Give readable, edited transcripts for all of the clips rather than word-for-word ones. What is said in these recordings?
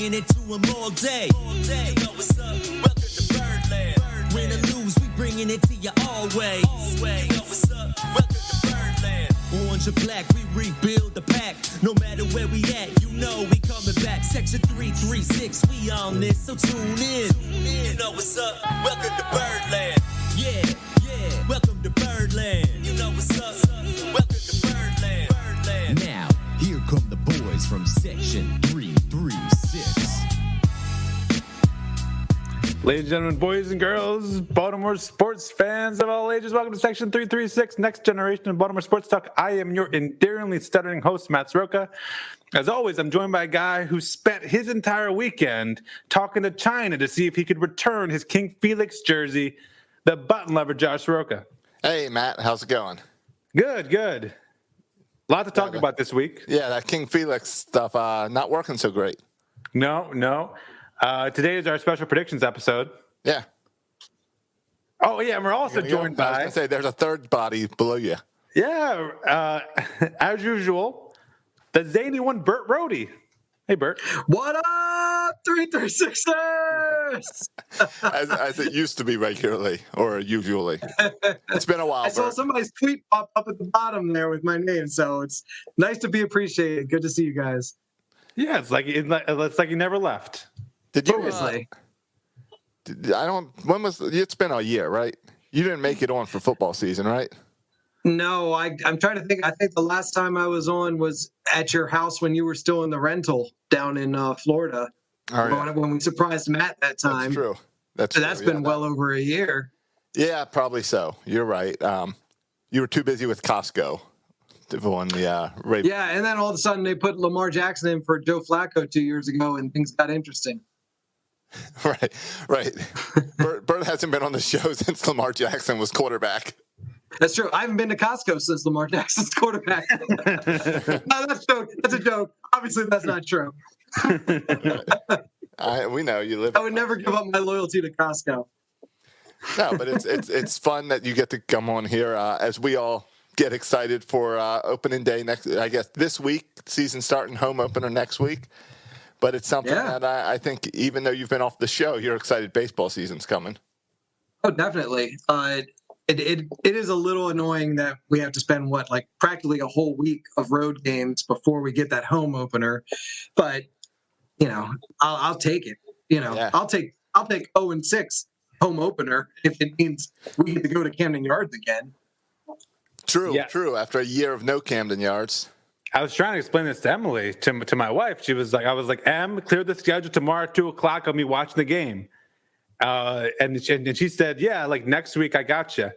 bringing it to them all day. You know what's up? Welcome to Birdland. Win or lose, we bringing it to you always. You know what's up? Welcome to Birdland. Orange or black, we rebuild the pack. No matter where we at, you know we coming back. Section 336, we on this, so tune in. You know what's up? Welcome to Birdland. Yeah, welcome to Birdland. You know what's up? Welcome to Birdland. Now, here come the boys from Section 336. Ladies and gentlemen, boys and girls, Baltimore sports fans of all ages, welcome to Section 336, Next Generation of Baltimore Sports Talk. I am your endearingly stuttering host, Matt Soroka. As always, I'm joined by a guy who spent his entire weekend talking to China to see if he could return his King Felix jersey, the button lover, Josh Soroka. Hey, Matt, how's it going? Good. A lot to talk about this week. Yeah, that King Felix stuff not working so great. No. Today is our special predictions episode. Yeah. Oh, yeah, and we're also joined by... I was going to say, there's a third body below you. Yeah, as usual, the Zany Bert Rode. Hey, Bert. What up, 336ers? as it used to be regularly or usually. It's been a while, I saw Bert. somebody's tweet pop up at the bottom there with my name, so it's nice to be appreciated. Good to see you guys. Yeah, it's like you never left. Did you? Seriously. It's been a year, right? You didn't make it on for football season, right? No, I'm trying to think. I think the last time I was on was at your house when you were still in the rental down in Florida. Oh, yeah. When we surprised Matt that time. That's true. That's been well over a year. Yeah, probably so. You're right. You were too busy with Costco on the radio. Yeah, and then all of a sudden they put Lamar Jackson in for Joe Flacco 2 years ago, and things got interesting. Right. Bert hasn't been on the show since Lamar Jackson was quarterback. That's true. I haven't been to Costco since Lamar Jackson's quarterback. No, that's a joke. Obviously, that's not true. We know you live. I would never give up my loyalty to Costco. No, but it's fun that you get to come on here as we all get excited for opening day this week. Season starting, home opener next week. But it's something that I think, even though you've been off the show, you're excited baseball season's coming. Oh, definitely. It is a little annoying that we have to spend practically a whole week of road games before we get that home opener. But I'll take it. I'll take 0-6 home opener if it means we get to go to Camden Yards again. True. After a year of no Camden Yards. I was trying to explain this to Emily, to my wife. She was like, I was like, Em, clear the schedule tomorrow at 2:00. I'll be watching the game. And she said, yeah, like next week I got you.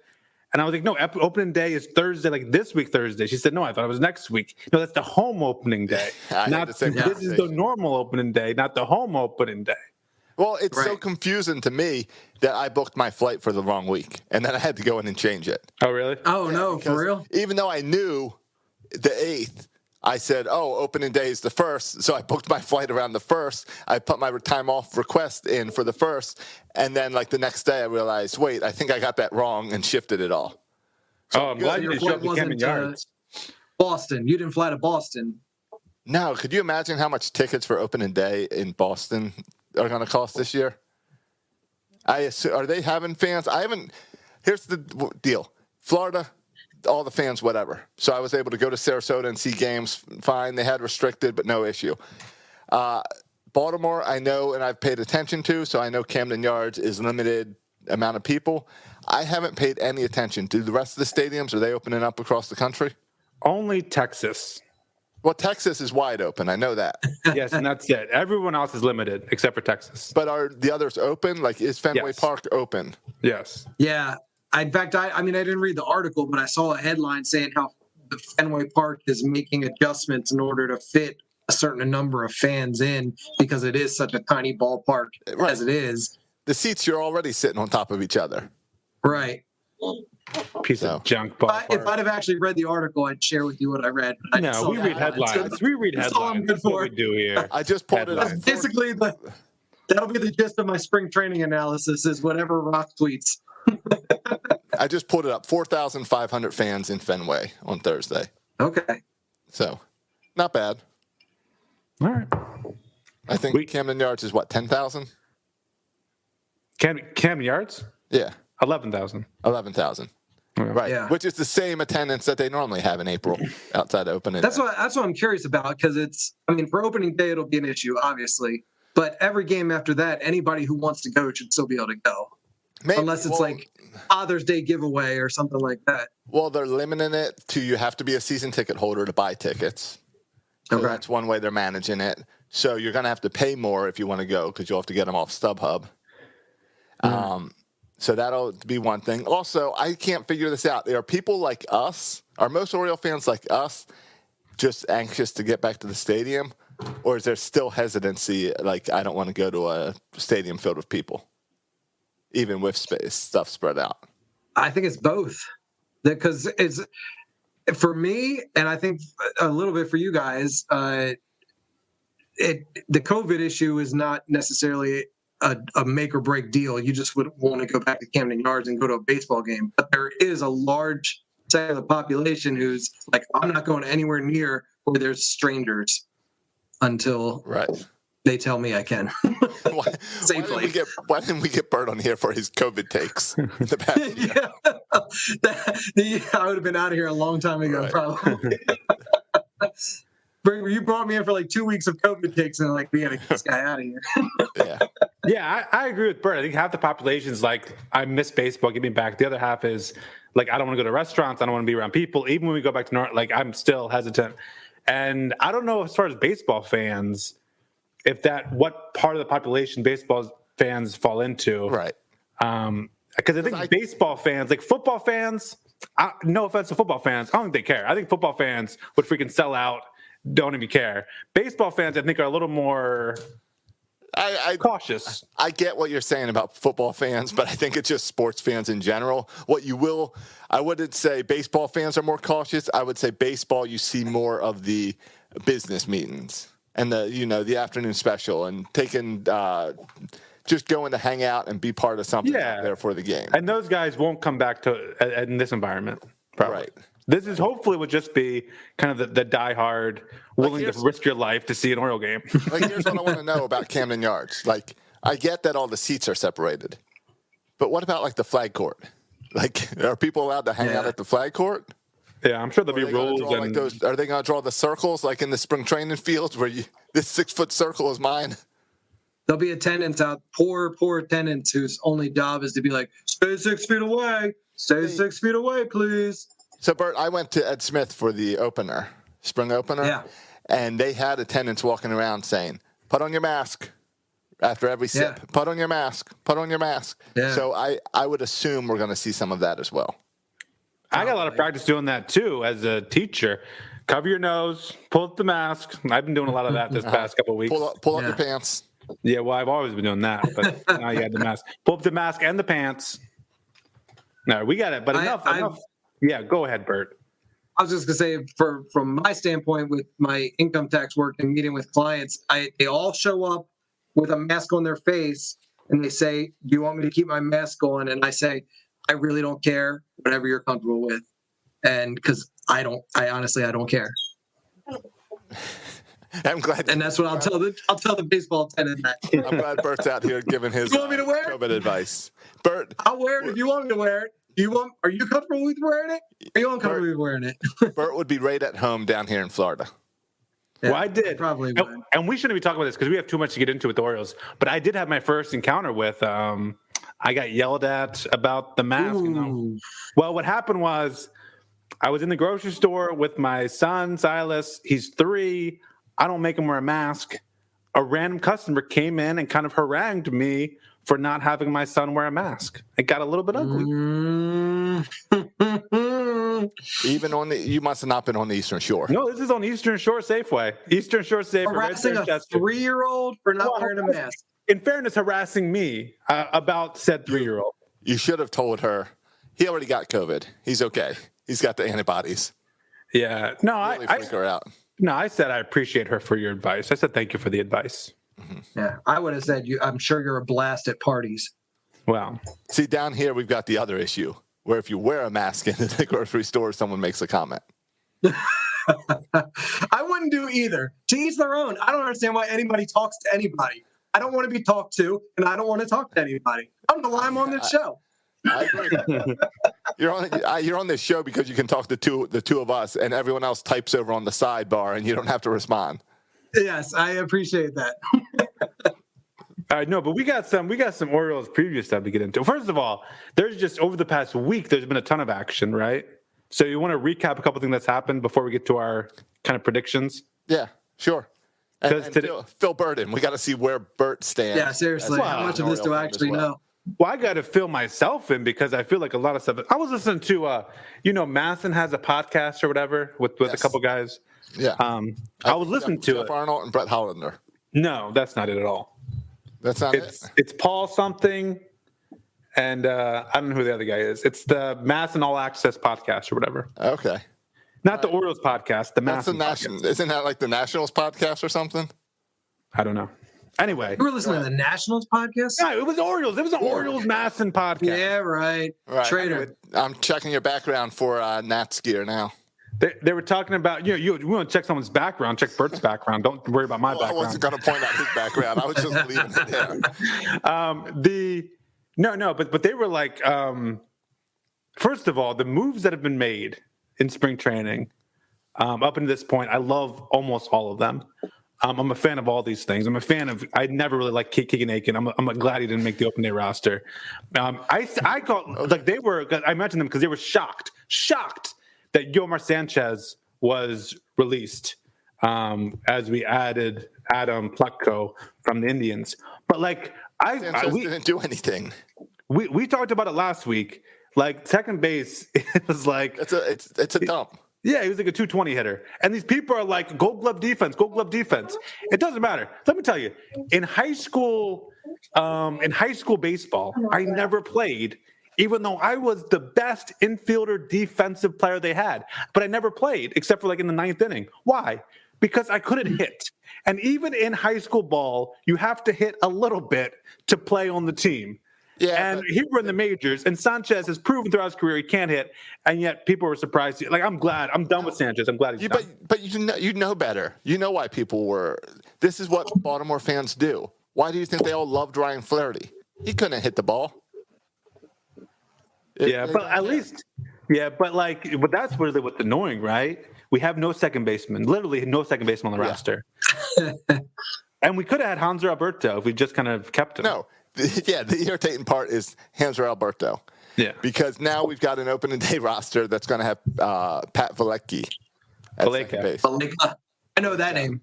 And I was like, no, opening day is Thursday, like this week Thursday. She said, no, I thought it was next week. No, that's the home opening day. This is the normal opening day, not the home opening day. Well, it's so confusing to me that I booked my flight for the wrong week, and then I had to go in and change it. Oh, really? Oh, no, for real? Even though I knew the 8th, I said, opening day is the 1st, so I booked my flight around the 1st. I put my time off request in for the 1st, and then the next day I realized, wait, I think I got that wrong and shifted it all. So I'm glad you didn't show up to Camden Yards. Boston. You didn't fly to Boston. No, could you imagine how much tickets for opening day in Boston are going to cost this year? Are they having fans? Here's the deal. Florida, all the fans, whatever. So I was able to go to Sarasota and see games fine. They had restricted, but no issue. Baltimore, I know, and I've paid attention to, so I know Camden Yards is limited amount of people. I haven't paid any attention. Do the rest of the stadiums, are they opening up across the country? Only Texas. Well, Texas is wide open. I know that. Yes, and that's it. Everyone else is limited except for Texas. But are the others open? Is Fenway Park open? Yes. Yeah. In fact, I didn't read the article, but I saw a headline saying how the Fenway Park is making adjustments in order to fit a certain number of fans in because it is such a tiny ballpark as it is. The seats, you're already sitting on top of each other. Right. Piece of junk ballpark. If I'd have actually read the article, I'd share with you what I read. No, we read headlines. We read headlines. That's all I'm good for. That's what we do here. I just pulled it up. Basically, that'll be the gist of my spring training analysis is whatever Rock tweets. I just pulled it up. 4,500 fans in Fenway on Thursday. Okay. So, not bad. All right. I think Camden Yards is what, 10,000? Camden Yards? Yeah, 11,000. 11,000. Right, Yeah. which is the same attendance that they normally have in April outside opening. That's what I'm curious about, because for opening day it'll be an issue, obviously, but every game after that, anybody who wants to go should still be able to go, unless it's like Father's Day giveaway or something like that. Well, they're limiting it to you have to be a season ticket holder to buy tickets. So Okay. that's one way they're managing it. So you're going to have to pay more if you want to go because you'll have to get them off StubHub. So that'll be one thing. Also, I can't figure this out. There are people like us, are most Oriole fans like us, just anxious to get back to the stadium? Or is there still hesitancy, like I don't want to go to a stadium filled with people, even with stuff spread out? I think it's both, because it's, for me, and I think a little bit for you guys, the COVID issue is not necessarily a make or break deal. You just would want to go back to Camden Yards and go to a baseball game. But there is a large segment of the population who's like, I'm not going anywhere near where there's strangers until they tell me I can. Safely. Why didn't we get Bert on here for his COVID takes in the past year? I would have been out of here a long time ago, probably. You brought me in for like 2 weeks of COVID takes, and like, we got to get this guy out of here. Yeah, I agree with Bert. I think half the population is like, I miss baseball, get me back. The other half is like, I don't want to go to restaurants. I don't want to be around people. Even when we go back to North, like, I'm still hesitant. And I don't know, as far as baseball fans, what part of the population baseball fans fall into. Right. Because I think baseball fans, like football fans, no offense to football fans, I don't think they care. I think football fans would freaking sell out, don't even care. Baseball fans, I think, are a little more cautious. I get what you're saying about football fans, but I think it's just sports fans in general. I wouldn't say baseball fans are more cautious. I would say baseball, you see more of the business meetings and the afternoon special and taking just going to hang out and be part of something out there for the game. And those guys won't come back in this environment. Probably. Right. This is hopefully would just be kind of the diehard, willing to risk your life to see an Oriole game. Like, here's what I want to know about Camden Yards. Like, I get that all the seats are separated, but what about like the flag court? Like, are people allowed to hang out at the flag court? Yeah, I'm sure there'll be rules. Are they going to draw the circles like in the spring training fields where this 6-foot circle is mine? There'll be attendants out, poor attendants whose only job is to be like, stay 6 feet away. Stay 6 feet away, please. So, Bert, I went to Ed Smith for the spring opener, and they had attendants walking around saying, put on your mask after every sip. Put on your mask. Put on your mask. Yeah. So I would assume we're going to see some of that as well. I got a lot of practice doing that, too, as a teacher. Cover your nose, pull up the mask. I've been doing a lot of that this past couple of weeks. Pull up your pants. Yeah, well, I've always been doing that, but now you had the mask. Pull up the mask and the pants. No, we got it, but enough. Yeah, go ahead, Bert. I was just going to say, from my standpoint with my income tax work and meeting with clients, they all show up with a mask on their face, and they say, do you want me to keep my mask on? And I say, I really don't care, whatever you're comfortable with. And because I honestly don't care. I'm glad. And that's what I'll tell the baseball attendant that. I'm glad Bert's out here giving his you want me to wear COVID advice. Bert, I'll wear it if you want me to wear it. Are you comfortable with wearing it? Are you uncomfortable with wearing it? Bert would be right at home down here in Florida. Yeah, well, I did. I probably would. And we shouldn't be talking about this because we have too much to get into with the Orioles. But I did have my first encounter with I got yelled at about the mask. Well, what happened was I was in the grocery store with my son, Silas. He's 3. I don't make him wear a mask. A random customer came in and kind of harangued me for not having my son wear a mask. It got a little bit ugly. You must have not been on the Eastern Shore. No, this is on Eastern Shore Safeway. Eastern Shore Safeway. Harassing a 3-year-old for not wearing a mask. In fairness, harassing me about said 3-year-old. You should have told her he already got COVID. He's okay. He's got the antibodies. Yeah. No, really freak her out. No, I said I appreciate her for your advice. I said thank you for the advice. Mm-hmm. Yeah, I would have said I'm sure you're a blast at parties. Wow. See, down here we've got the other issue where if you wear a mask in the grocery store, someone makes a comment. I wouldn't do either. To each their own. I don't understand why anybody talks to anybody. I don't want to be talked to, and I don't want to talk to anybody. I'm the lie I'm on this show. I agree. You're on this show because you can talk to the two of us, and everyone else types over on the sidebar, and you don't have to respond. Yes, I appreciate that. All right, no, but we got some Orioles preview stuff to get into. First of all, there's just over the past week, there's been a ton of action, right? So you want to recap a couple things that's happened before we get to our kind of predictions? Yeah, sure. And today, Phil Burden, we got to see where Bert stands. Yeah, seriously, how much of this do I actually know? Well, I got to fill myself in because I feel like a lot of stuff. I was listening to, Masson has a podcast or whatever with a couple guys. Yeah. I was listening to Jeff it. Arnold and Brett Hollander. No, that's not it at all. That's not it? It's Paul something, and I don't know who the other guy is. It's the Masson All Access podcast or whatever. Okay. Not the Orioles podcast, the That's Masson the podcast. Isn't that like the Nationals podcast or something? I don't know. Anyway. You were listening to the Nationals podcast? No, it was Orioles. It was an Orioles Masson podcast. Yeah, right. Trader. Anyway, I'm checking your background for Nats gear now. They were talking about, you want to check someone's background, check Bert's background. Don't worry about my background. I wasn't going to point out his background. I was just leaving it there. But they were like, first of all, the moves that have been made in spring training up until this point, I love almost all of them. I'm a fan of all these things. I never really liked Keegan Aiken. I'm glad he didn't make the open day roster. I mentioned them because they were shocked that Yomar Sanchez was released as we added Adam Plutko from the Indians. But Sanchez didn't do anything. We talked about it last week. Like second base, it was like it's a dump. Yeah, he was like a 220 hitter. And these people are like, Gold Glove defense. It doesn't matter. Let me tell you, in high school baseball, I never played, even though I was the best infielder defensive player they had. But I never played, except for in the ninth inning. Why? Because I couldn't hit. And even in high school ball, you have to hit a little bit to play on the team. Yeah, and here we're in the majors, and Sanchez has proven throughout his career he can't hit, and yet people were surprised. I'm glad. I'm done with Sanchez. I'm glad he's done. But you know better. You know why people were. This is what Baltimore fans do. Why do you think they all loved Ryan Flaherty? He couldn't hit the ball. But that's really what's annoying, right? We have no second baseman, literally no second baseman on the roster. And we could have had Hanser Alberto if we just kind of kept him. No. The irritating part is Hanser Alberto. Yeah. Because now we've got an opening day roster that's going to have Pat Valecki at second base. Valeka. I know that name.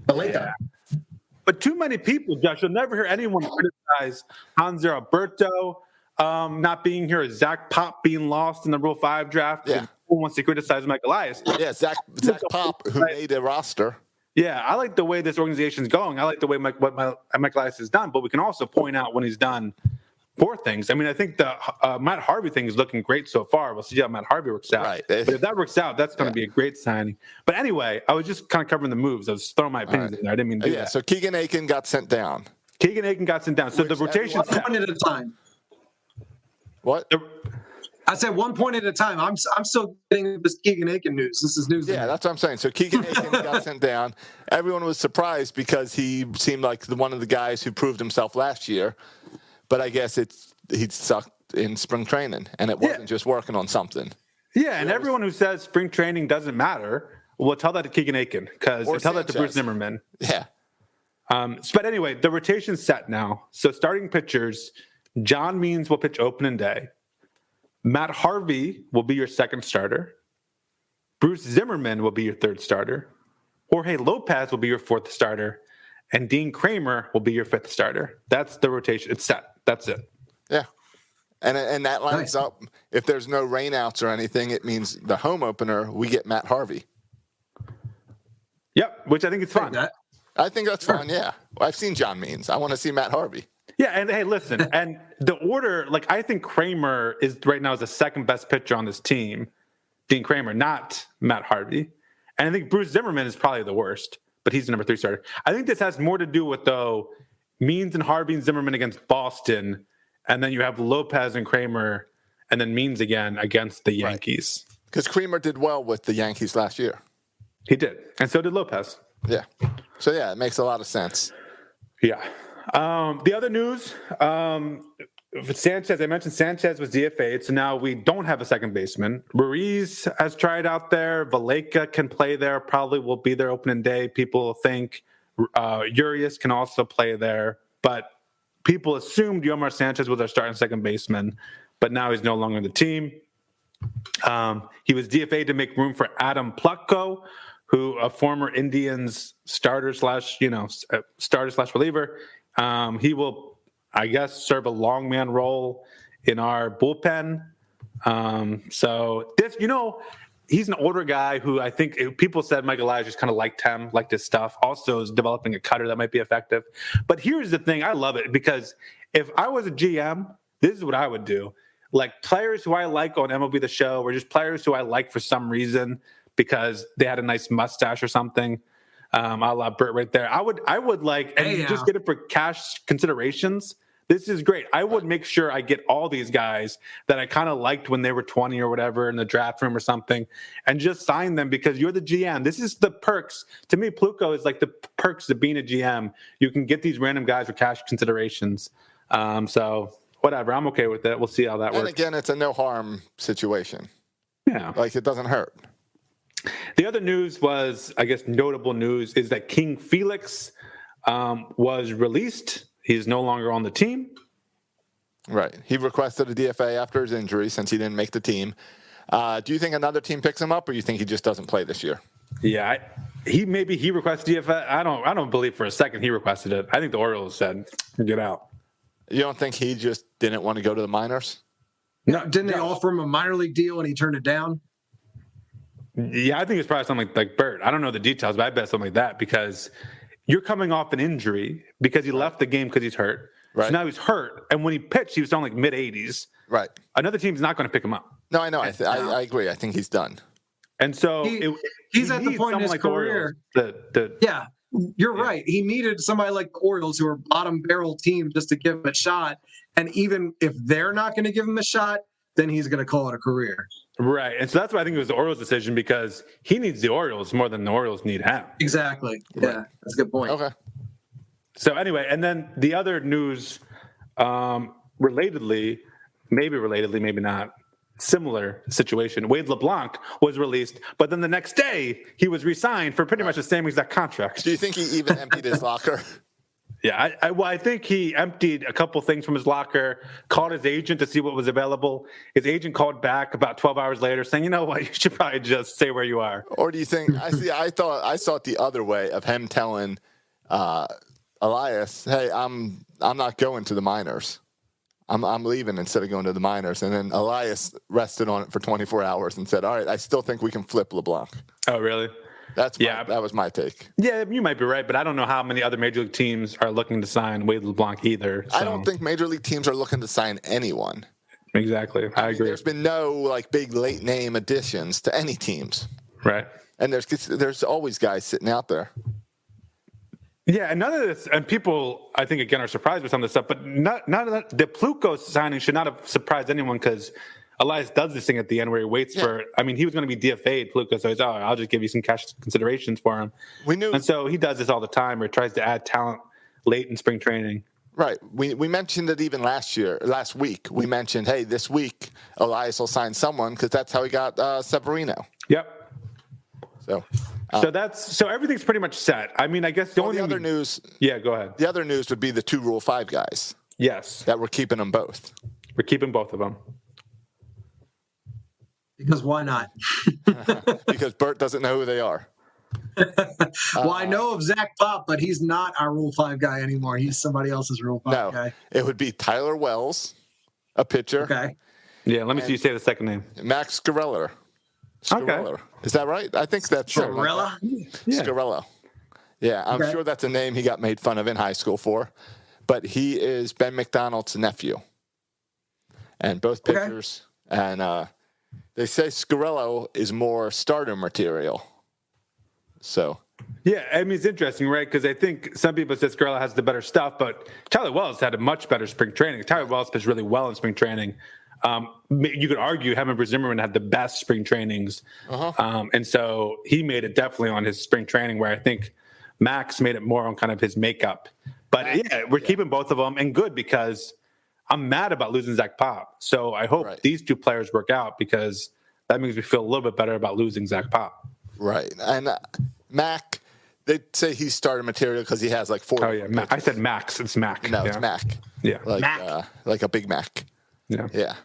Valeka. Yeah. But too many people, Josh, you'll never hear anyone criticize Hanser Alberto not being here, or Zach Pop being lost in the Rule 5 draft. Yeah. Who wants to criticize Mike Elias? Yeah, Zach Pop, who made a roster. Yeah, I like the way this organization's going. I like the way Mike Elias has done, but we can also point out when he's done poor things. I mean, I think the Matt Harvey thing is looking great so far. We'll see how Matt Harvey works out. Right. But if that works out, that's going to be a great signing. But anyway, I was just kind of covering the moves. I was throwing my opinions in there. I didn't mean to do that. So Keegan Aiken got sent down. So the rotation One point at a time. What? I said 1 point at a time. I'm still getting this Keegan Aiken news. This is news. Yeah, that's what I'm saying. So Keegan Aiken got sent down. Everyone was surprised because he seemed like one of the guys who proved himself last year. But I guess he'd sucked in spring training, and it wasn't just working on something. Yeah, and everyone who says spring training doesn't matter, will tell that to Keegan Aiken, because tell that to Bruce Zimmerman. Yeah. But anyway, the rotation's set now. So starting pitchers, John Means will pitch opening day. Matt Harvey will be your second starter. Bruce Zimmerman will be your third starter. Jorge Lopez will be your fourth starter. And Dean Kramer will be your fifth starter. That's the rotation. It's set. That's it. Yeah. And that lines up. If there's no rainouts or anything, it means the home opener, we get Matt Harvey. Yep, which I think is fun. I think that's fun, yeah. I've seen John Means. I want to see Matt Harvey. Yeah, and hey, listen, and the order, I think Kramer is right now is the second best pitcher on this team, Dean Kramer, not Matt Harvey. And I think Bruce Zimmerman is probably the worst, but he's the number 3 starter. I think this has more to do with, though, Means and Harvey and Zimmerman against Boston, and then you have Lopez and Kramer, and then Means again against the Yankees. Because Kramer did well with the Yankees last year. He did, and so did Lopez. Yeah. So yeah, it makes a lot of sense. Yeah. The other news, Sanchez, I mentioned Sanchez was DFA'd, so now we don't have a second baseman. Ruiz has tried out there. Valleca can play there, probably will be there opening day. People think Urias can also play there, but people assumed Yomar Sanchez was our starting second baseman, but now he's no longer on the team. He was DFA'd to make room for Adam Plutko, who a former Indians starter slash reliever. He will, I guess, serve a long man role in our bullpen. So this, he's an older guy who I think people said Mike Elijah just kind of liked him, liked his stuff. Also is developing a cutter that might be effective. But here's the thing. I love it because if I was a GM, this is what I would do. Like players who I like on MLB The Show or just players who I like for some reason because they had a nice mustache or something. A la Bert right there. I would like, and you just get it for cash considerations. This is great. I would make sure I get all these guys that I kind of liked when they were 20 or whatever in the draft room or something and just sign them because you're the GM. This is the perks. To me, Plutko is like the perks of being a GM. You can get these random guys for cash considerations. So whatever. I'm okay with it. We'll see how that works. And again, it's a no harm situation. Yeah. Like it doesn't hurt. The other news was, I guess, notable news is that King Felix was released. He's no longer on the team. Right. He requested a DFA after his injury since he didn't make the team. Do you think another team picks him up, or you think he just doesn't play this year? Yeah, he requested DFA. I don't believe for a second he requested it. I think the Orioles said, "Get out." You don't think he just didn't want to go to the minors? No, didn't they offer him a minor league deal and he turned it down? Yeah, I think it's probably something like Bert. I don't know the details, but I bet something like that because you're coming off an injury because he left the game because he's hurt. Right. So now he's hurt, and when he pitched, he was on like mid-80s. Right. Another team's not going to pick him up. No, I know. I agree. I think he's done. And so he's at the point in his career. Yeah, you're right. He needed somebody like the Orioles, who are bottom barrel team, just to give him a shot. And even if they're not going to give him a shot, then he's going to call it a career. Right. And so that's why I think it was the Orioles' decision because he needs the Orioles more than the Orioles need him. Exactly. Yeah, that's a good point. Okay. So anyway, and then the other news, relatedly, maybe not, similar situation. Wade LeBlanc was released, but then the next day he was re-signed for pretty much the same exact contract. Do you think he even emptied his locker? Yeah, I think he emptied a couple things from his locker, called his agent to see what was available. His agent called back about 12 hours later saying, you know what, you should probably just stay where you are. Or do you think, I saw it the other way of him telling Elias, hey, I'm not going to the minors. I'm leaving instead of going to the minors. And then Elias rested on it for 24 hours and said, all right, I still think we can flip LeBlanc. Oh, really? That was my take. Yeah, you might be right, but I don't know how many other major league teams are looking to sign Wade LeBlanc either. So. I don't think major league teams are looking to sign anyone. Exactly. I agree. There's been no big late name additions to any teams. Right. And there's always guys sitting out there. Yeah, and none of this, and people, I think, again, are surprised with some of this stuff, but none of that, the Plutko signing should not have surprised anyone because Elias does this thing at the end where he waits for, he was going to be DFA'd, Plutko, so he's, I'll just give you some cash considerations for him. And so he does this all the time where he tries to add talent late in spring training. Right. We mentioned it even last week. We mentioned, hey, this week Elias will sign someone because that's how he got Severino. Yep. So so everything's pretty much set. I guess the only other news. Yeah, go ahead. The other news would be the 2 Rule 5 guys. Yes. That we're keeping them both. We're keeping both of them. Because why not? Because Bert doesn't know who they are. Well, I know of Zach Pop, but he's not our Rule 5 guy anymore. He's somebody else's Rule 5 guy. It would be Tyler Wells, a pitcher. Okay. Yeah, let me see you say the second name. Max Scarella. Okay. Is that right? I think that's Scarella? Yeah. Scarella. Yeah, I'm sure that's a name he got made fun of in high school for. But he is Ben McDonald's nephew. And both pitchers. And they say Scarello is more starter material. So. Yeah, it's interesting, right? Because I think some people said Scarella has the better stuff, but Tyler Wells had a much better spring training. Tyler Wells pitched really well in spring training. You could argue Hemmer Zimmerman had the best spring trainings. And so he made it definitely on his spring training, where I think Max made it more on kind of his makeup. But we're keeping both of them, and good, because I'm mad about losing Zach Pop. So I hope these two players work out, because that makes me feel a little bit better about losing Zach Pop. Right. And Mac, they say he's starter material because he has like 4. Oh, yeah. I said Max. It's Mac. No, it's Mac. Yeah. Like a Big Mac. Yeah.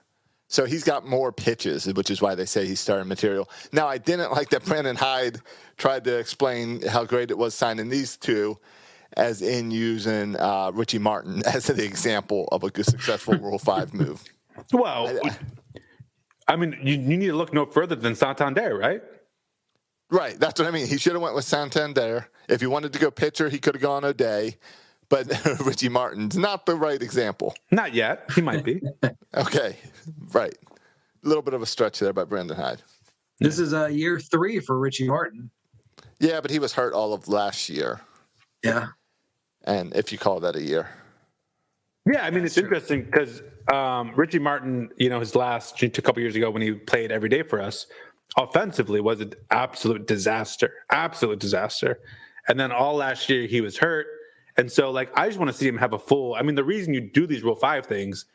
So he's got more pitches, which is why they say he's starting material. Now, I didn't like that Brandon Hyde tried to explain how great it was signing these two, as in using Richie Martin as the example of a good, successful Rule 5 move. Well, I mean, you need to look no further than Santander, right? Right. That's what I mean. He should have went with Santander. If he wanted to go pitcher, he could have gone O'Day. But Richie Martin's not the right example. Not yet. He might be. Okay. Right. A little bit of a stretch there by Brandon Hyde. This is year 3 for Richie Martin. Yeah, but he was hurt all of last year. Yeah. And if you call that a year. Yeah, I mean, it's interesting because Richie Martin, his last a couple years ago when he played every day for us, offensively was an absolute disaster. And then all last year he was hurt. And so, I just want to see him have a full – I mean, the reason you do these Rule 5 things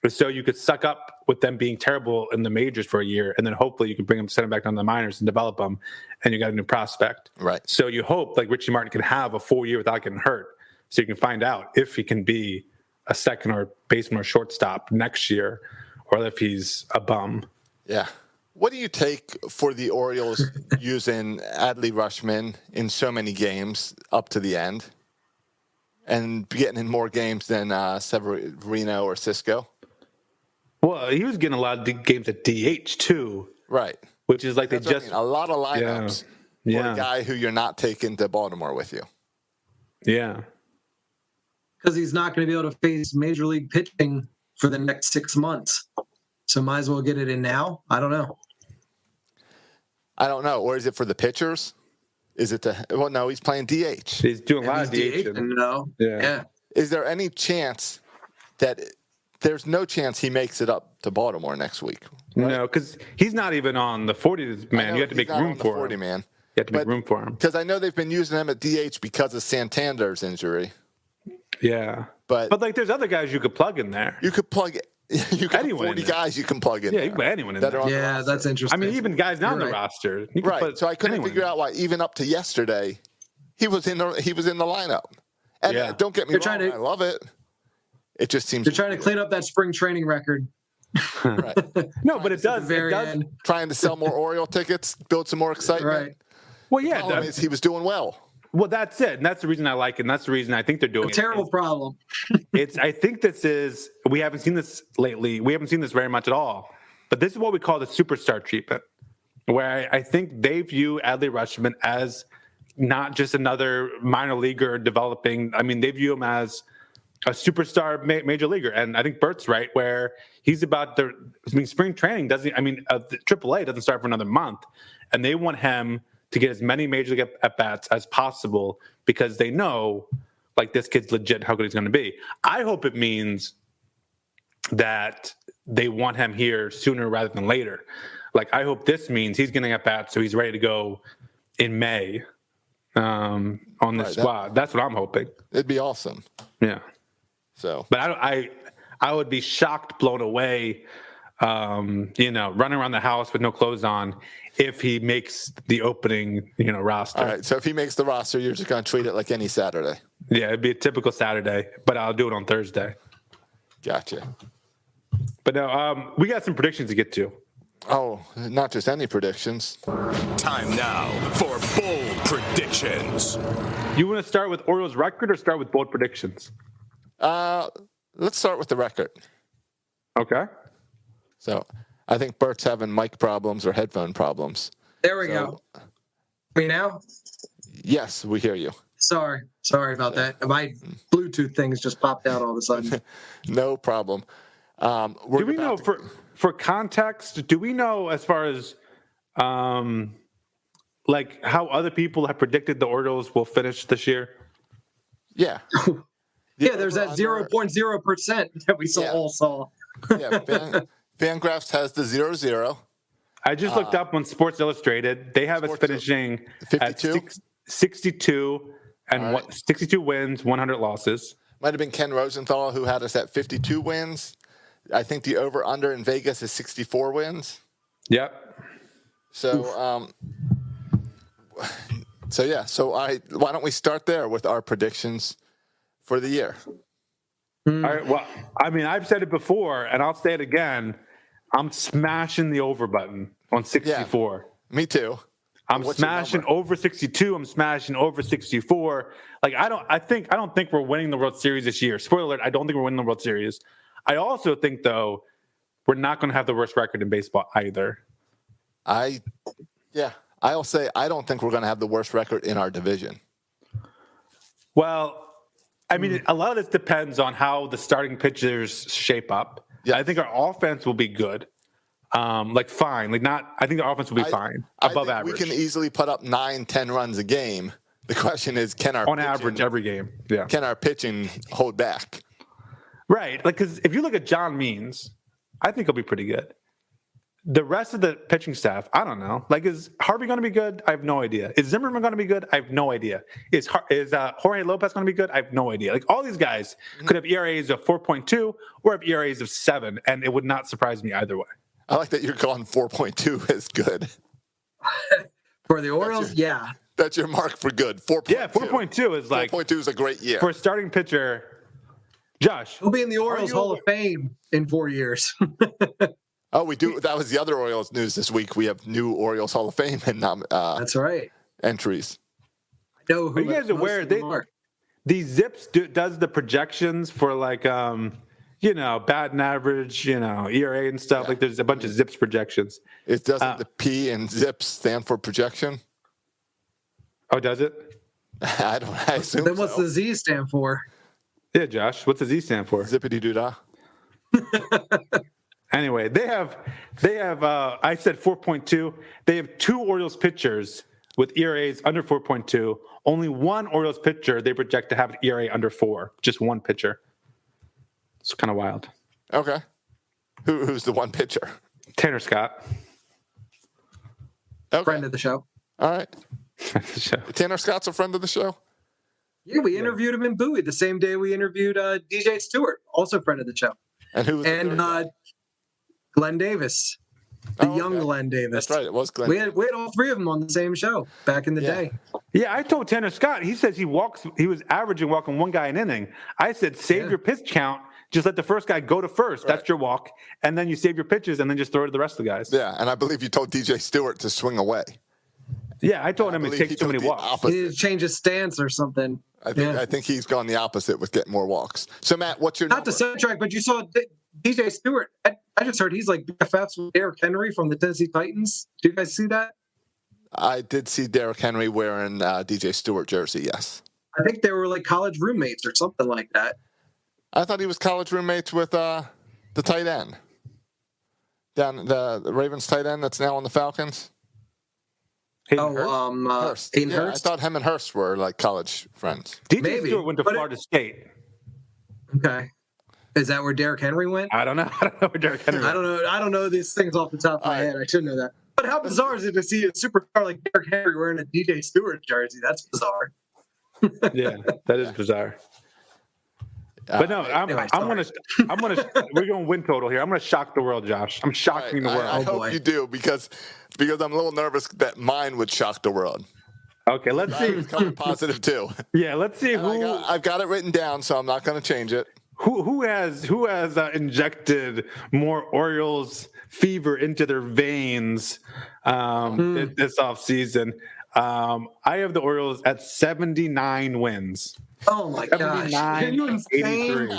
is so you could suck up with them being terrible in the majors for a year, and then hopefully you can bring them, send them back down to the minors and develop them, and you got a new prospect. Right. So you hope, Richie Martin can have a full year without getting hurt, so you can find out if he can be a second or baseman or shortstop next year, or if he's a bum. Yeah. What do you take for the Orioles using Adley Rutschman in so many games up to the end? And getting in more games than Severino or Cisco? Well, he was getting a lot of games at DH too. Right. Which is That's what I mean. A lot of lineups for a guy who you're not taking to Baltimore with you. Yeah. Because he's not going to be able to face major league pitching for the next 6 months. So might as well get it in now. I don't know. Or is it for the pitchers? Is it no, he's playing DH. He's doing a lot of DH. No. Yeah. Is there any chance that there's no chance he makes it up to Baltimore next week? Right? No, because he's not even on the 40 man. You have to make room for 40 him. Man. You have to make room for him. Because I know they've been using him at DH because of Santander's injury. Yeah. But there's other guys you could plug in there. You could plug it. You got anyone 40 guys you can plug in. Yeah, you can put anyone in there. Yeah, that's interesting. I mean, even guys not on the roster. Right. So I couldn't figure out why, even up to yesterday, he was in the lineup. And don't get me wrong, I love it. It just seems you're trying to clean up that spring training record. Right. No, but it does. End. Trying to sell more Oriole tickets, build some more excitement. Right. Well, yeah. The problem is he was doing well. Well, that's it. And that's the reason I like it. And that's the reason I think they're doing it. Terrible problem. I think we haven't seen this lately. We haven't seen this very much at all. But this is what we call the superstar treatment, where I think they view Adley Rutschman as not just another minor leaguer developing. I mean, they view him as a superstar major leaguer. And I think Bert's right, where he's about spring training the AAA doesn't start for another month. And they want him to get as many major league at-bats as possible because they know, this kid's legit, how good he's going to be. I hope it means that they want him here sooner rather than later. I hope this means he's getting at-bats so he's ready to go in May on this squad. That's what I'm hoping. It'd be awesome. Yeah. So, but I would be shocked, blown away, running around the house with no clothes on if he makes the opening, roster. All right. So if he makes the roster, you're just going to treat it like any Saturday. Yeah, it'd be a typical Saturday, but I'll do it on Thursday. Gotcha. But no, we got some predictions to get to. Oh, not just any predictions. Time now for bold predictions. You want to start with Orioles record or start with bold predictions? Let's start with the record. Okay. So I think Bert's having mic problems or headphone problems. There we go. Me now? Yes, we hear you. Sorry about that. My Bluetooth things just popped out all of a sudden. No problem. Do we know for context? Do we know as far as how other people have predicted the Orioles will finish this year? Yeah. Yeah, there's that 0.0% that we all saw. Yeah, Fangraphs has the 0-0. I just looked up on Sports Illustrated. They have us finishing at 62 and 62 wins, 100 losses. Might have been Ken Rosenthal who had us at 52 wins. I think the over-under in Vegas is 64 wins. Yep. So, why don't we start there with our predictions for the year? All right. Well, I mean, I've said it before, and I'll say it again. I'm smashing the over button on 64. Yeah, me too. I'm smashing over 62. I'm smashing over 64. Like I don't think we're winning the World Series this year. Spoiler alert, I don't think we're winning the World Series. I also think though we're not going to have the worst record in baseball either. I'll say I don't think we're going to have the worst record in our division. Well, I mean, a lot of this depends on how the starting pitchers shape up. Yeah. I think our offense will be good. Fine. I think the offense will be fine. Above average. We can easily put up 9-10 runs a game. The question is, on average every game. Yeah. Can our pitching hold back? Right. Because if you look at John Means, I think he'll be pretty good. The rest of the pitching staff, I don't know. Is Harvey going to be good? I have no idea. Is Zimmerman going to be good? I have no idea. Is Jorge Lopez going to be good? I have no idea. All these guys could have ERAs of 4.2 or have ERAs of 7, and it would not surprise me either way. I like that you're calling 4.2 as good. For the Orioles, That's your mark for good. 4.2. Yeah, 4.2 is 4.2 is a great year. For a starting pitcher, Josh. He'll be in the Orioles Hall of Fame in 4 years. Oh, we do. That was the other Orioles news this week. We have new Orioles Hall of Fame and that's right. Entries. I know who. Are you guys aware these Zips does the projections for batting average, ERA and stuff. Yeah. There's a bunch of Zips projections. It doesn't the P and Zips stand for projection? Oh, does it? I assume. Then what's the Z stand for? Yeah, Josh. What's the Z stand for? Zippity doo dah. Anyway, they have. I said 4.2. They have 2 Orioles pitchers with ERAs under 4.2. Only one Orioles pitcher they project to have an ERA under 4. Just one pitcher. It's kind of wild. Okay. Who's the one pitcher? Tanner Scott. Okay. Friend of the show. All right. Tanner Scott's a friend of the show? Yeah, we interviewed him in Bowie the same day we interviewed DJ Stewart, also friend of the show. And who was Glenn Davis. Young Glenn Davis. That's right. It was Glenn. We had all 3 of them on the same show back in the day. Yeah, I told Tanner Scott. He says he was averaging walking one guy an inning. I said, save your pitch count. Just let the first guy go to first. Right. That's your walk. And then you save your pitches and then just throw it to the rest of the guys. Yeah, and I believe you told DJ Stewart to swing away. Yeah, I told him it takes too many walks. Opposite. He needed to change his stance or something. I think he's gone the opposite with getting more walks. So, Matt, what's your Not to sidetrack, but you saw DJ Stewart. I just heard he's like BFFs with Derrick Henry from the Tennessee Titans. Do you guys see that? I did see Derrick Henry wearing DJ Stewart jersey, yes. I think they were like college roommates or something like that. I thought he was college roommates with the tight end. Down the Ravens tight end that's now on the Falcons. Hurst. Yeah, Hurst? I thought him and Hurst were like college friends. DJ Stewart went to Florida State. Okay. Is that where Derrick Henry went? I don't know. I don't know where Derrick Henry went. I don't know these things off the top of my head. I should know that. But how bizarre is it to see a superstar like Derrick Henry wearing a DJ Stewart jersey? That's bizarre. Yeah, that is bizarre. But no, we're going win total here. I'm going to shock the world, Josh. I'm shocking the world. I hope you do because I'm a little nervous that mine would shock the world. Okay, let's see. It's coming positive too. Yeah, let's see who. I've got it written down, so I'm not going to change it. Who has injected more Orioles fever into their veins this offseason? I have the Orioles at 79 wins. Oh my gosh! Are you insane?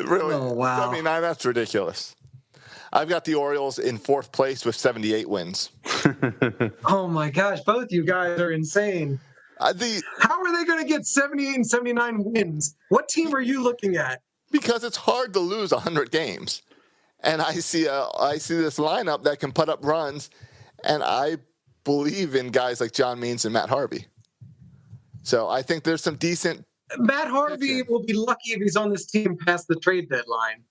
Really? Oh wow! 79. That's ridiculous. I've got the Orioles in 4th place with 78 wins. Oh my gosh! Both you guys are insane. How are they going to get 78 and 79 wins? What team are you looking at? Because it's hard to lose 100 games, and I see this lineup that can put up runs, and I believe in guys like John Means and Matt Harvey. So I think there's some decent. Matt Harvey will be lucky if he's on this team past the trade deadline.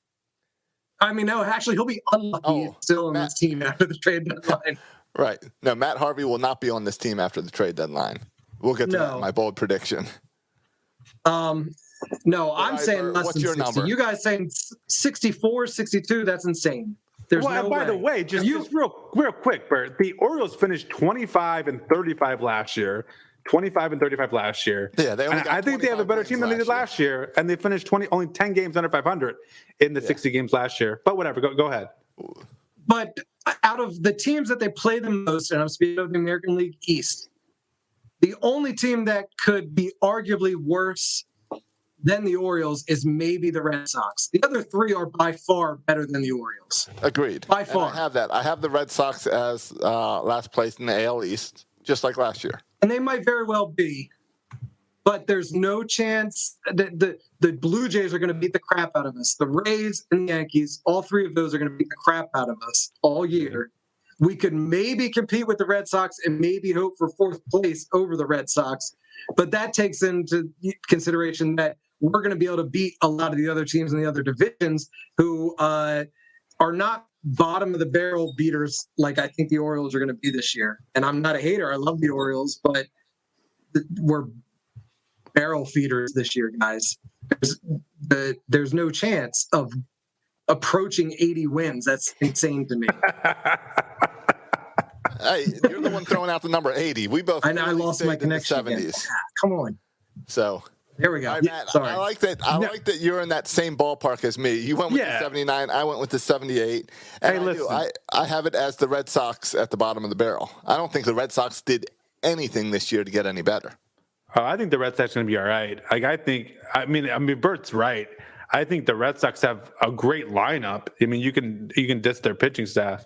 I mean, no, actually, he'll be unlucky still on this team after the trade deadline. Right. No, Matt Harvey will not be on this team after the trade deadline. We'll get to that in my bold prediction. No, I'm saying less than 60. Number? You guys saying 64, 62, that's insane. There's no by way. the way, just real quick, Bert, the Orioles finished 25 and 35 last year. 25 and 35 last year. Yeah, they only got I think they have a better team than they did last year, and they finished only 10 games under 500 in the 60 games last year. But whatever, go ahead. But out of the teams that they play the most, and I'm speaking of the American League East, the only team that could be arguably worse than the Orioles is maybe the Red Sox. The other three are by far better than the Orioles. Agreed. By far. And I have that. I have the Red Sox as last place in the AL East, just like last year. And they might very well be, but there's no chance that the Blue Jays are going to beat the crap out of us. The Rays and the Yankees, all three of those are going to beat the crap out of us all year. We could maybe compete with the Red Sox and maybe hope for fourth place over the Red Sox, but that takes into consideration that we're going to be able to beat a lot of the other teams in the other divisions who are not bottom of the barrel beaters like I think the Orioles are going to be this year. And I'm not a hater. I love the Orioles, but we're barrel feeders this year, guys. There's no chance of approaching 80 wins. That's insane to me. Hey, you're the one throwing out the number 80. We both. I lost my connection. 70s. Come on. So. There we go. Right, Matt, sorry. I like that. I like that you're in that same ballpark as me. You went with the 79. I went with the 78. And I have it as the Red Sox at the bottom of the barrel. I don't think the Red Sox did anything this year to get any better. Oh, I think the Red Sox are going to be all right. I mean, Bert's right. I think the Red Sox have a great lineup. I mean, you can diss their pitching staff.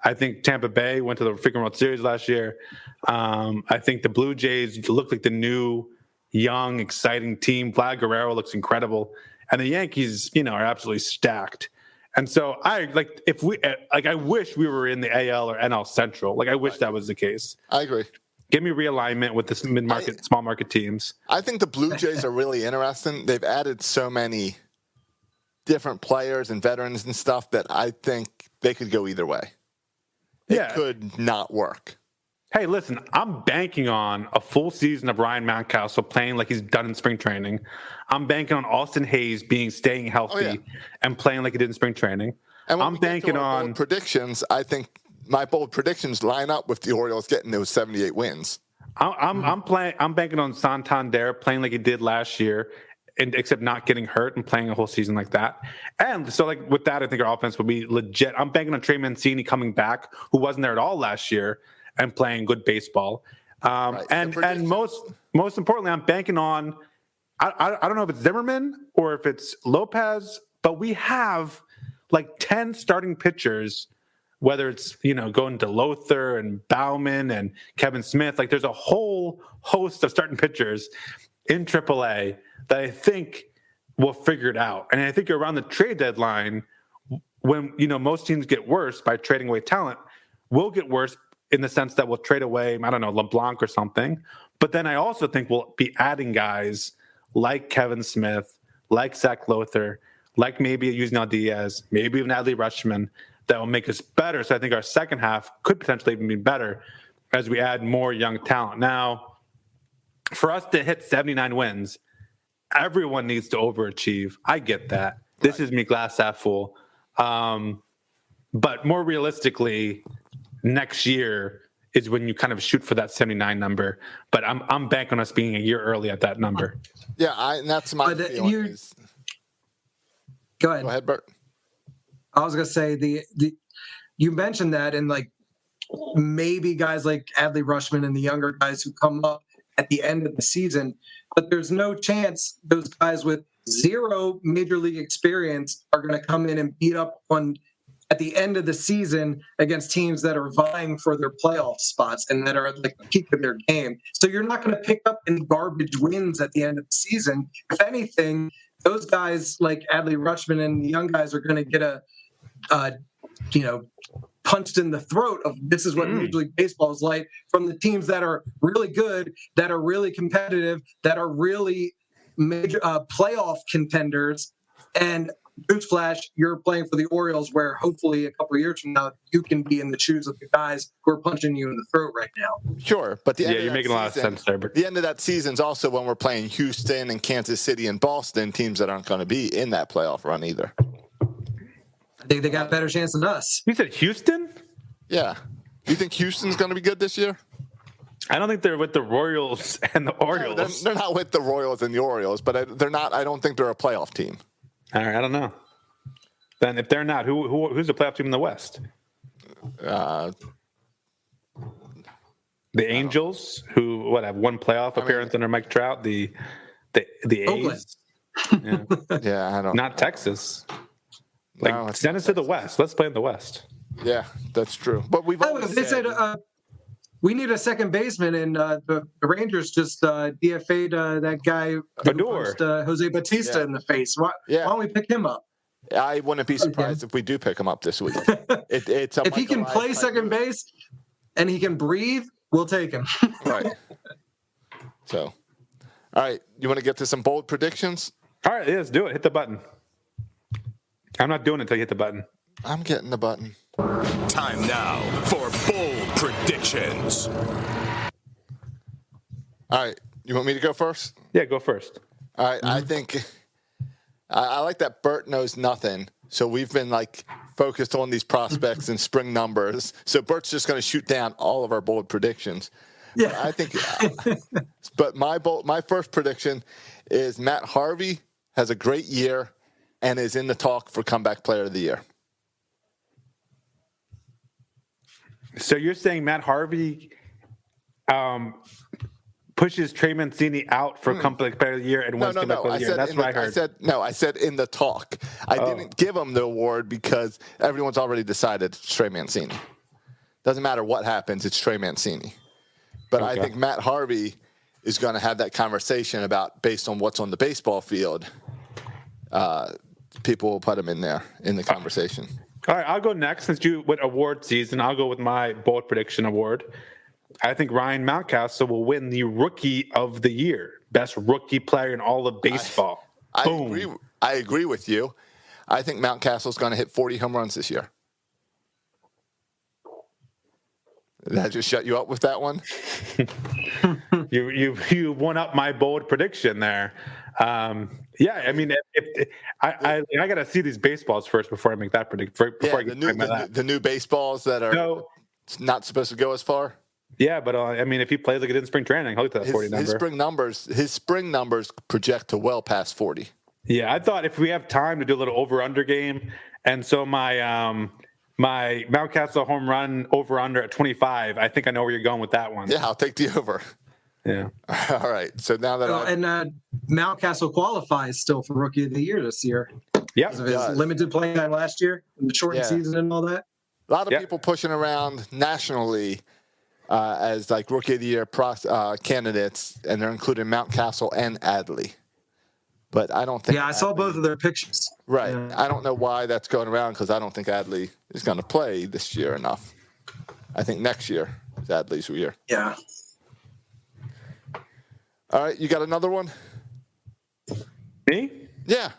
I think Tampa Bay went to the freaking World Series last year. I think the Blue Jays look like the new young, exciting team. Vlad Guerrero looks incredible, and the Yankees, are absolutely stacked. And so I wish we were in the AL or NL Central. I wish that was the case. I agree. Give me realignment with the mid-market, small market teams. I think the Blue Jays are really interesting. They've added so many different players and veterans and stuff that I think they could go either way. It could not work. Hey, listen, I'm banking on a full season of Ryan Mountcastle playing like he's done in spring training. I'm banking on Austin Hayes staying healthy and playing like he did in spring training. And I'm banking on bold predictions. I think my bold predictions line up with the Orioles getting those 78 wins. I'm banking on Santander playing like he did last year, and except not getting hurt and playing a whole season like that. And so, with that, I think our offense will be legit. I'm banking on Trey Mancini coming back, who wasn't there at all last year, and playing good baseball. And most importantly, I'm banking on, I don't know if it's Zimmerman or if it's Lopez, but we have 10 starting pitchers, whether it's, going to Lothar and Bauman and Kevin Smith. There's a whole host of starting pitchers in AAA that I think will figure it out. And I think around the trade deadline, when, most teams get worse by trading away talent, we'll get worse in the sense that we'll trade away, I don't know, LeBlanc or something. But then I also think we'll be adding guys like Kevin Smith, like Zach Lothar, like maybe Yusniel Diaz, maybe even Adley Rutschman, that will make us better. So I think our second half could potentially even be better as we add more young talent. Now, for us to hit 79 wins, everyone needs to overachieve. I get that. This is me glass half full. But more realistically, next year is when you kind of shoot for that 79 number. But I'm banking on us being a year early at that number. Yeah, and that's my feeling. Go ahead. Go ahead, Bert. I was gonna say you mentioned that, and maybe guys like Adley Rutschman and the younger guys who come up at the end of the season, but there's no chance those guys with zero major league experience are going to come in and beat up on at the end of the season against teams that are vying for their playoff spots and that are at the peak of their game. So you're not going to pick up any garbage wins at the end of the season. If anything, those guys like Adley Rutschman and the young guys are going to get punched in the throat of this is what Major League Baseball is like from the teams that are really good, that are really competitive, that are really major playoff contenders. And newsflash, you're playing for the Orioles, where hopefully a couple of years from now you can be in the shoes of the guys who are punching you in the throat right now. Sure, but the end of you're that making a lot of season- sense there. But The end of that season's also when we're playing Houston and Kansas City and Boston, teams that aren't going to be in that playoff run either. I think they got a better chance than us. you said Houston? Yeah. Do you think Houston's going to be good this year? I don't think they're with the Royals and the No, Orioles. they're not with the Royals and the Orioles, but they're not. I don't think they're a playoff team. All right, I don't know. Then if they're not, who's the playoff team in the West? Uh, The Angels, who have one playoff appearance under Mike Trout. The Oakland. A's. Yeah. yeah, I don't. Not Texas. No, it's Send us to the West. Let's play in the West. Yeah, that's true. But we've always They said we need a second baseman, and the Rangers just DFA'd that guy who Odor. punched Jose Bautista in the face. Why don't we pick him up? I wouldn't be surprised if we do pick him up this week. It's If he can play second base and he can breathe, we'll take him. Right. So, all right, you want to get to some bold predictions? All right, let's do it. Hit the button. I'm not doing it until you hit the button. I'm getting the button. Time now for bold predictions. All right, you want me to go first? Yeah, go first. All right, I think I like that Bert knows nothing. So we've been focused on these prospects and spring numbers. So Bert's just going to shoot down all of our bold predictions. Yeah, I think. But my first prediction is Matt Harvey has a great year and is in the talk for comeback player of the year. So you're saying Matt Harvey pushes Trey Mancini out for comeback player of the year and wins comeback player of the year? That's what I heard. I said in the talk. I didn't give him the award because everyone's already decided it's Trey Mancini. Doesn't matter what happens, it's Trey Mancini. But I think Matt Harvey is going to have that conversation about, based on what's on the baseball field, people will put him in there in the conversation. All right, I'll go next. Since you went award season, I'll go with my bold prediction award. I think Ryan Mountcastle will win the Rookie of the Year, best rookie player in all of baseball. I agree with you. I think Mountcastle's going to hit 40 home runs this year. Did I just shut you up with that one? You won up my bold prediction there. Yeah, I mean, I got to see these baseballs first before I make that prediction. The new baseballs that are not supposed to go as far. Yeah, but I mean, if he plays like it in spring training, I'll get that 40 number. His spring numbers project to well past 40. Yeah, I thought if we have time to do a little over/under game, and so my Mountcastle home run over/under at 25. I think I know where you're going with that one. Yeah, I'll take the over. Yeah. All right. So now that Mountcastle qualifies still for Rookie of the Year this year. Yeah, because of his limited playing time last year, and the shortened season and all that. A lot of people pushing around nationally as Rookie of the Year candidates, and they're including Mountcastle and Adley. But I don't think. Yeah, I saw both of their pictures. Right. Yeah. I don't know why that's going around because I don't think Adley is going to play this year enough. I think next year is Adley's year. Yeah. All right, you got another one? Me? Yeah.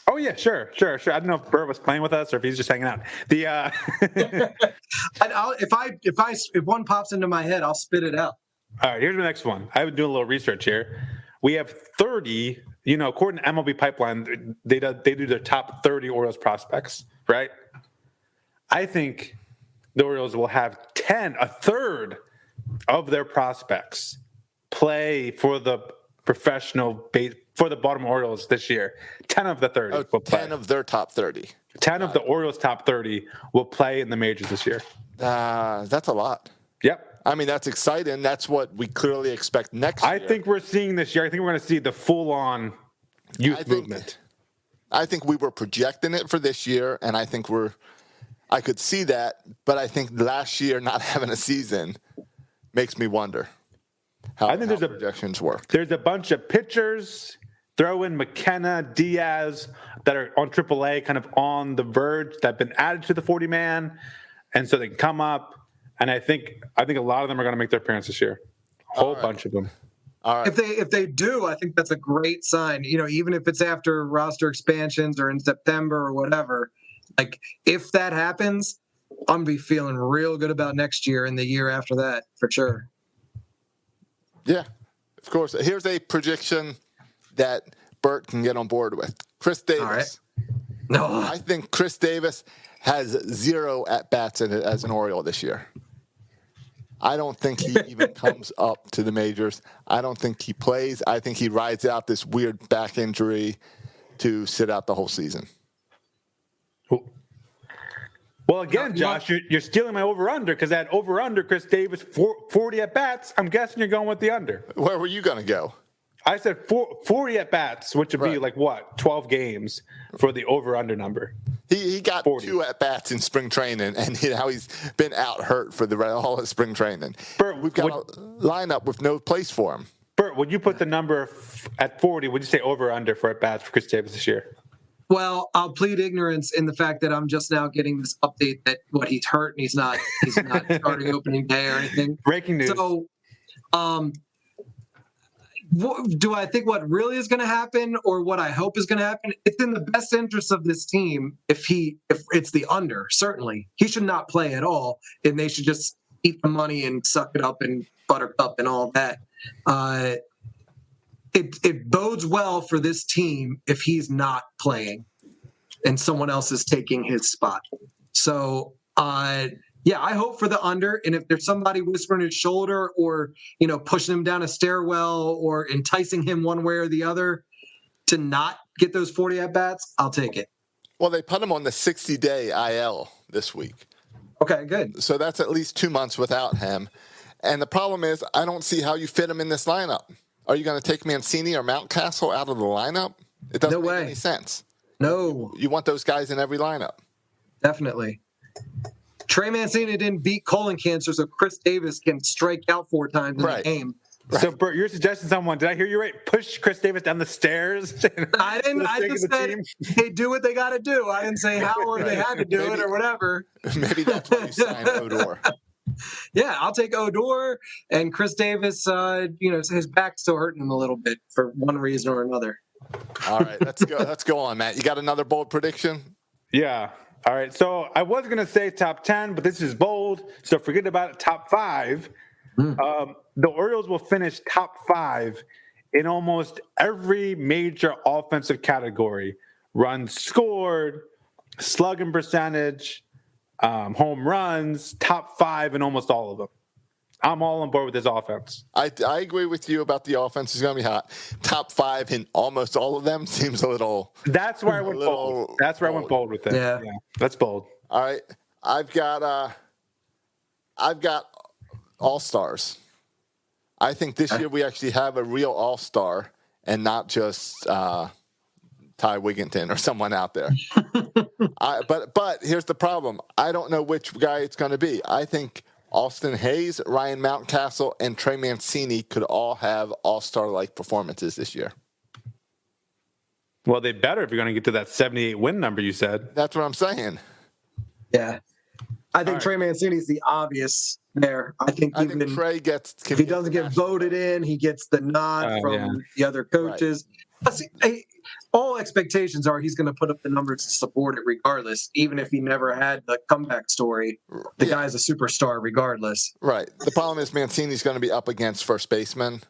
Oh yeah, sure. I don't know if Bert was playing with us or if he's just hanging out. If one pops into my head, I'll spit it out. All right, here's the next one. I've been doing a little research here. We have 30. According to MLB Pipeline, they do their top 30 Orioles prospects, right? I think the Orioles will have a third of their prospects play for the for the Baltimore Orioles this year. 10 of the 30 will play. 10 of their top 30. 10 of the Orioles' top 30 will play in the majors this year. That's a lot. Yep. I mean, that's exciting. That's what we clearly expect next year. I think we're seeing this year. I think we're going to see the full-on youth movement. I think we were projecting it for this year, and I think I could see that, but I think last year not having a season makes me wonder how projections work. There's a bunch of pitchers, throw in McKenna, Diaz, that are on AAA, kind of on the verge, that have been added to the 40-man, and so they can come up. And I think a lot of them are going to make their appearance this year. A whole bunch of them. All right. If they do, I think that's a great sign. Even if it's after roster expansions or in September or whatever, like if that happens, I'm gonna be feeling real good about next year and the year after that for sure. Yeah, of course. Here's a prediction that Bert can get on board with. Chris Davis. All right. No, I think Chris Davis has 0 at-bats as an Oriole this year. I don't think he even comes up to the majors. I don't think he plays. I think he rides out this weird back injury to sit out the whole season. Well, again, Josh, you're stealing my over-under because that over-under, Chris Davis, 40 at-bats, I'm guessing you're going with the under. Where were you going to go? I said 40 at-bats, which would be Right. like, what, 12 games for the over-under number. He got 40. 2 at-bats in spring training, and now he's been out hurt for all of spring training. Bert, We've got a lineup with no place for him. Bert, would you put the number at 40? Would you say over-under for at-bats for Chris Davis this year? well, I'll plead ignorance in the fact that I'm just now getting this update that he's hurt and he's not starting opening day or anything. Breaking news. So, do I think what really is going to happen or what I hope is going to happen? It's in the best interest of this team if it's the under, certainly. He should not play at all, and they should just eat the money and suck it up and buttercup and all that. It bodes well for this team if he's not playing and someone else is taking his spot. So, yeah, I hope for the under. And if there's somebody whispering his shoulder or, pushing him down a stairwell or enticing him one way or the other to not get those 40 at-bats, I'll take it. Well, they put him on the 60-day IL this week. Okay, good. So that's at least 2 months without him. And the problem is I don't see how you fit him in this lineup. Are you going to take Mancini or Mountcastle out of the lineup? It doesn't make any sense. No. You want those guys in every lineup. Definitely. Trey Mancini didn't beat colon cancer, so Chris Davis can strike out 4 times in a game. Right. So, Bert, you're suggesting someone, did I hear you right? Push Chris Davis down the stairs? I didn't. I just said they do what they got to do. I didn't say how or they had to do it or whatever. Maybe that's why you signed Odor. Yeah, I'll take Odor and Chris Davis. His back's still hurting him a little bit for one reason or another. All right, let's go. Let's go on, Matt. You got another bold prediction? Yeah. All right. So I was going to say top 10, but this is bold. So forget about it. Top 5. The Orioles will finish top 5 in almost every major offensive category: runs scored, slugging percentage, home runs. Top 5 in almost all of them. I'm all on board with this offense. I agree with you about the offense. It's going to be hot. Top 5 in almost all of them seems a little. That's where I went bold. That's where I went bold with it. Yeah, that's bold. All right, I've got all-stars. I think this year we actually have a real all-star and not just Ty Wigginton or someone out there. But here's the problem. I don't know which guy it's going to be. I think Austin Hayes, Ryan Mountcastle, and Trey Mancini could all have all-star-like performances this year. Well, they better if you're going to get to that 78 win number you said. That's what I'm saying. Yeah. I think Trey Mancini's the obvious there. I think Trey gets. If he doesn't get voted in, he gets the nod from the other coaches. Right. All expectations are he's going to put up the numbers to support it regardless, even if he never had the comeback story. The guy's a superstar regardless. Right. The problem is Mancini's going to be up against first baseman.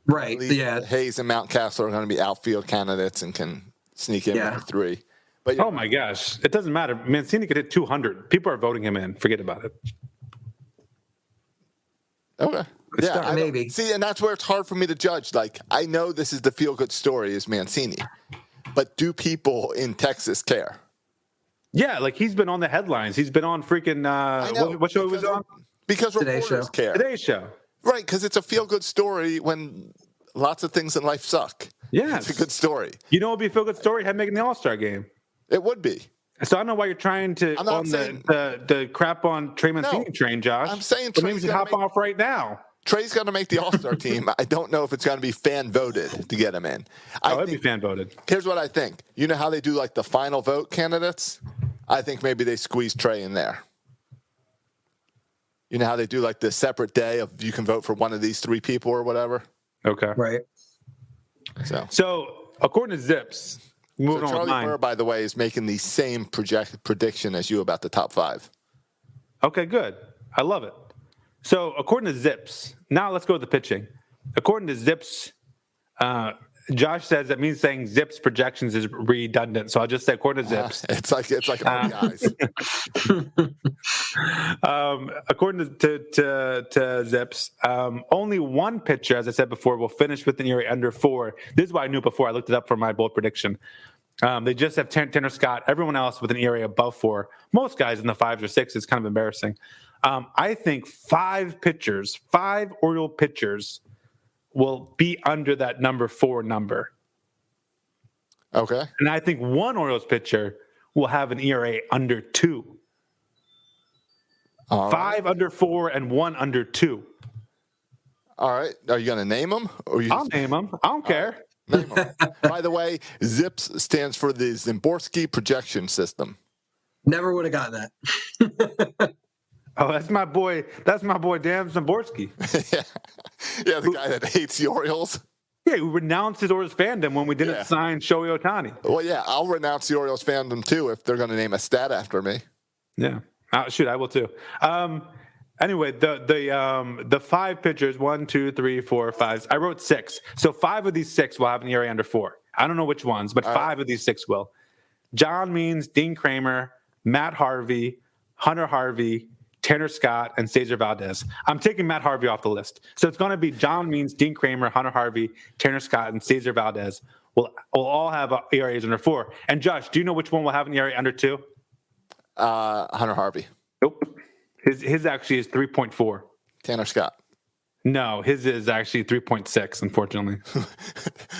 Right. Yeah. Hayes and Mountcastle are going to be outfield candidates and can sneak in with the 3. But oh my gosh, it doesn't matter. Mancini could hit 200. People are voting him in. Forget about it. Okay. Yeah, maybe. See, and that's where it's hard for me to judge. Like, I know this is the feel-good story is Mancini, but do people in Texas care? Yeah, like he's been on the headlines. He's been on freaking what show he was on? Because reporters care. Today's Show. Right, because it's a feel-good story when lots of things in life suck. Yeah, it's a good story. You know what would be a feel-good story? Had making the All-Star game. It would be. So I don't know why you're trying to on the crap on Trey Mancini train, Josh. I'm saying Trey's maybe hop off right now. Trey's going to make the All-Star team. I don't know if it's going to be fan-voted to get him in. It'd be fan-voted. Here's what I think. You know how they do like the final vote candidates? I think maybe they squeeze Trey in there. You know how they do like the separate day of you can vote for one of these 3 people or whatever? Okay. Right. So according to Zips, moving on with Charlie mine. Burr, by the way, is making the same prediction as you about the top 5. Okay, good. I love it. So according to Zips, now let's go to the pitching. According to Zips, Josh says that means saying Zips projections is redundant. So I'll just say according to Zips. It's like RBIs. According to Zips, only one pitcher, as I said before, will finish with an ERA under 4. This is what I knew before. I looked it up for my bold prediction. They just have Tanner Scott. Everyone else with an ERA above 4. Most guys in the 5s or 6s. It's kind of embarrassing. I think 5 Oriole pitchers will be under that number 4 number. Okay. And I think one Orioles pitcher will have an ERA under 2. All 5 under 4 and 1 under 2. All right. Are you going to name them? I'll name them. I don't care. Name them. By the way, ZIPS stands for the Zimborski Projection System. Never would have gotten that. Oh, that's my boy. That's my boy, Dan Zimborski. Yeah, the guy that hates the Orioles. Yeah, who renounced his Orioles fandom when we didn't sign Shohei Ohtani. Well, yeah, I'll renounce the Orioles fandom too if they're going to name a stat after me. Yeah, shoot, I will too. Anyway, the 5 pitchers, 1, 2, 3, 4, 5. I wrote 6, so 5 of these 6 will have an ERA under 4. I don't know which ones, but 5 of these 6 will. John Means, Dean Kramer, Matt Harvey, Hunter Harvey, Tanner Scott, and Cesar Valdez. I'm taking Matt Harvey off the list. So it's going to be John Means, Dean Kramer, Hunter Harvey, Tanner Scott, and Cesar Valdez will all have ERAs under 4. And Josh, do you know which one will have an ERA under 2? Hunter Harvey. Nope. His actually is 3.4. Tanner Scott. No, his is actually 3.6, unfortunately.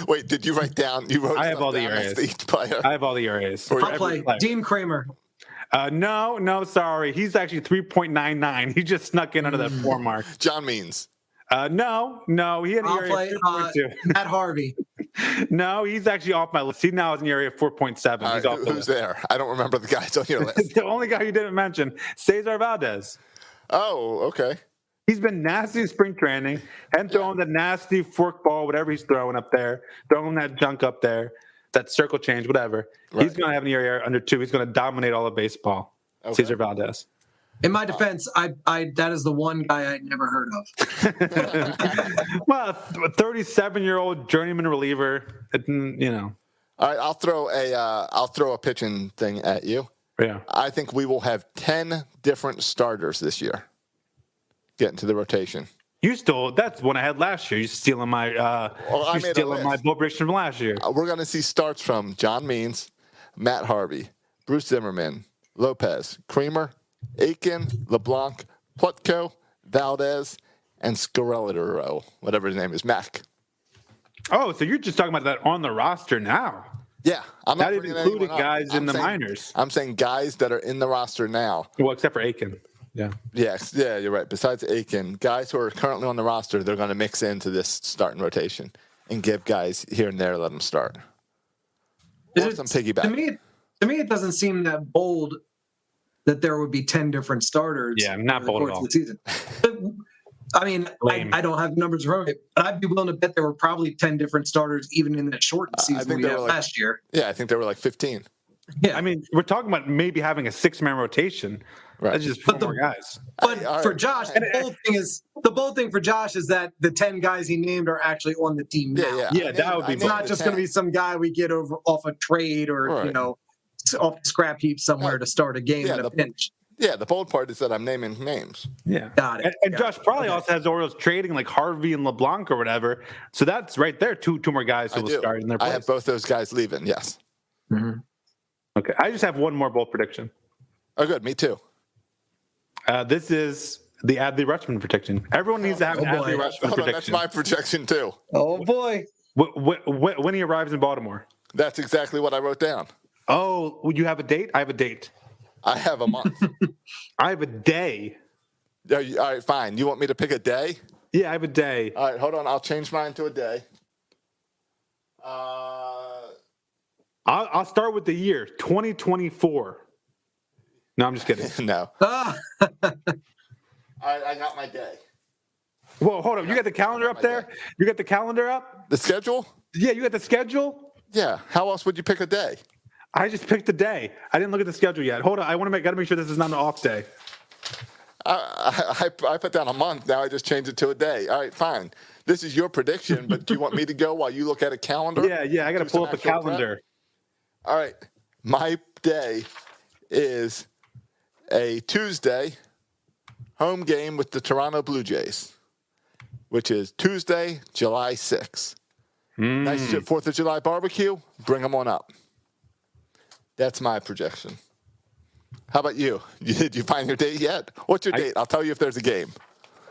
Wait, did you write down? You wrote I have all the down ERAs. next to each player? I have all the ERAs. I'll play Dean Kramer. No, sorry. He's actually 3.99. He just snuck in under that 4 mark. John Means. No, he had an I'll ERA play of 3.2. Matt Harvey. No, he's actually off my list. He now has an ERA of 4.7. He's off the Who's list. there? I don't remember the guys on your list. The only guy you didn't mention, Cesar Valdez. Oh, okay. He's been nasty in spring training and throwing the nasty fork ball, whatever he's throwing up there, throwing that junk up there, that circle change, whatever. Right. He's going to have an ERA under 2. He's going to dominate all of baseball. Okay. Cesar Valdez. In my defense, I that is the one guy I never heard of. Well, a 37-year-old journeyman reliever, you know. All right, I'll throw a pitching thing at you. Yeah. I think we will have 10 different starters this year. Get into the rotation. That's one I had last year. You're stealing my my bold prediction from last year. We're going to see starts from John Means, Matt Harvey, Bruce Zimmerman, Lopez, Kramer, Aiken, LeBlanc, Plutko, Valdez, and Scarellaro, whatever his name is, Mac. Oh, so you're just talking about that on the roster now? Yeah. I'm not even including guys in the minors. I'm saying guys that are in the roster now. Well, except for Aiken. Yeah. Yes. Yeah, you're right. Besides Aiken, guys who are currently on the roster, they're going to mix into this starting rotation and give guys here and there, let them start. Or some piggyback. To me, it doesn't seem that bold that there would be 10 different starters. Yeah, not bold at all. The season. I mean, I don't have numbers from it, but I'd be willing to bet there were probably 10 different starters even in that shortened season we had last year. Yeah, I think there were like 15. Yeah, I mean, we're talking about maybe having a 6-man rotation. Right. That's just 4 more guys. But for Josh, the bold thing for Josh is that the 10 guys he named are actually on the team now. Yeah, that would be. It's not just going to be some guy we get off a trade or off the scrap heap somewhere to start a game in a pinch. Yeah, the bold part is that I'm naming names. Yeah. Got it. And Josh probably also has the Orioles trading like Harvey and LeBlanc or whatever. So that's right there, two more guys who will start in their place. I have both those guys leaving, yes. Mm-hmm. Okay. I just have one more bold prediction. Oh, good. Me too. This is the Adley Rutschman prediction. Everyone needs to have an Adley Rutschman prediction. That's my projection too. Oh, boy. When he arrives in Baltimore. That's exactly what I wrote down. Oh, you have a date? I have a date. I have a month. I have a day. All right, fine. You want me to pick a day? Yeah, I have a day. All right, hold on. I'll change mine to a day. I'll start with the year 2024. No, I'm just kidding. No. All right, I got my day. Whoa, hold up. You got the calendar up there? You got the calendar up? The schedule? Yeah, you got the schedule? Yeah. How else would you pick a day? I just picked a day. I didn't look at the schedule yet. Hold on. Got to make sure this is not an off day. I put down a month. Now I just changed it to a day. All right, fine. This is your prediction, but do you want me to go while you look at a calendar? Yeah. I got to pull up a calendar. Prep? All right. My day is a Tuesday home game with the Toronto Blue Jays, which is Tuesday, July 6th. Nice 4th of July barbecue. Bring them on up. That's my projection. How about you? Did you find your date yet? What's your date? I'll tell you if there's a game.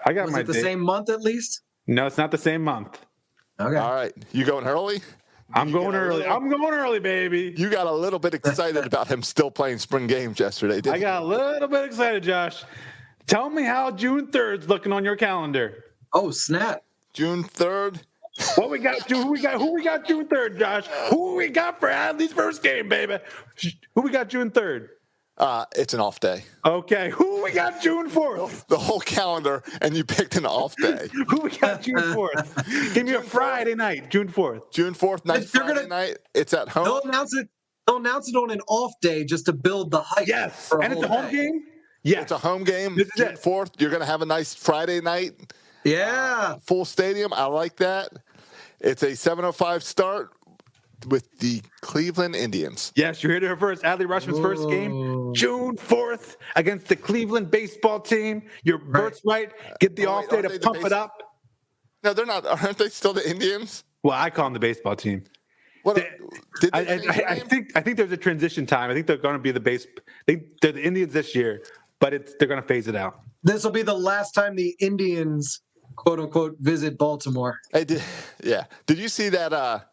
I got Was my it the date. same month at least? No, it's not the same month. Okay. All right. You going early? I'm going early, baby. You got a little bit excited about him still playing spring games yesterday, didn't I got a little bit excited, Josh. Tell me how June 3rd's looking on your calendar. Oh, snap. June 3rd? What we got? Who we got June 3rd, Josh? Who we got for Adley's first game, baby? Who we got June 3rd? It's an off day. Okay. Who we got June 4th? The whole calendar, and you picked an off day. Who we got June 4th? Give me a Friday night, June 4th. June 4th, Friday night. It's at home. They'll announce it on an off day just to build the hype. Yes. for And it's a home day. game? Yes. It's a home game. This is June it. 4th. You're going to have a nice Friday night. Yeah. Full stadium. I like that. It's a 7:05 start with the Cleveland Indians. Yes, you heard it first. Adley Rushman's first game, June 4th, against the Cleveland baseball team. Your Bert's right. Get the off day aren't to they the pump it up. No, they're not. Aren't they still the Indians? Well, I call them the baseball team. What? Did they change the I name? think there's a transition time. I think they're going to be they're the Indians this year, but they're going to phase it out. This will be the last time the Indians, quote unquote, visit Baltimore. Did you see that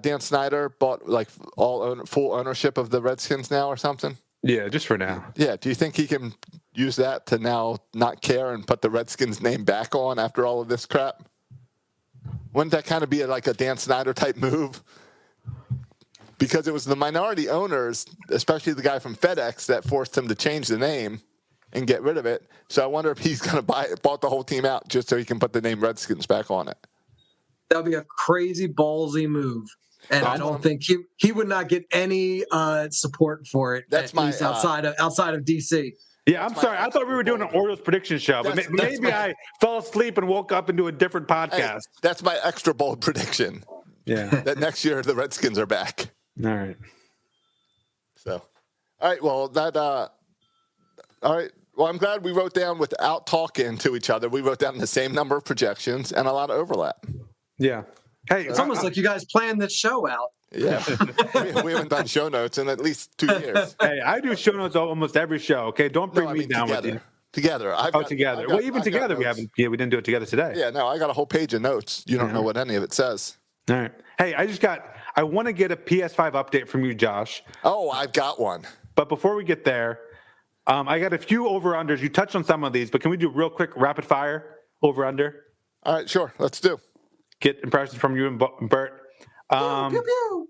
Dan Snyder bought full ownership of the Redskins now or something? Yeah, just for now. Yeah. Do you think he can use that to now not care and put the Redskins name back on after all of this crap? Wouldn't that kind of be like a Dan Snyder type move? Because it was the minority owners, especially the guy from FedEx, that forced him to change the name and get rid of it. So I wonder if he's going to bought the whole team out just so he can put the name Redskins back on it. That'll be a crazy ballsy move. And I don't think he would not get any support for it. That's at least outside of DC. Yeah, I'm sorry. I thought we were doing an Orioles prediction show, but maybe I fell asleep and woke up into a different podcast. Hey, that's my extra bold prediction. Yeah. That next year the Redskins are back. All right. So, all right. Well, all right. Well, I'm glad we wrote down without talking to each other. We wrote down the same number of projections and a lot of overlap. Yeah. Hey, It's almost like you guys planned this show out. Yeah. we haven't done show notes in at least 2 years. hey, I do show notes almost every show. Okay, don't bring me down together. with you. Together. Together. Well, even together we haven't. Yeah, we didn't do it together today. Yeah, no, I got a whole page of notes. You don't know what any of it says. All right. Hey, I want to get a PS5 update from you, Josh. Oh, I've got one. But before we get there, I got a few over-unders. You touched on some of these, but can we do real quick rapid fire over-under? All right, sure. Let's do. Get impressions from you and Bert. Pew, pew, pew.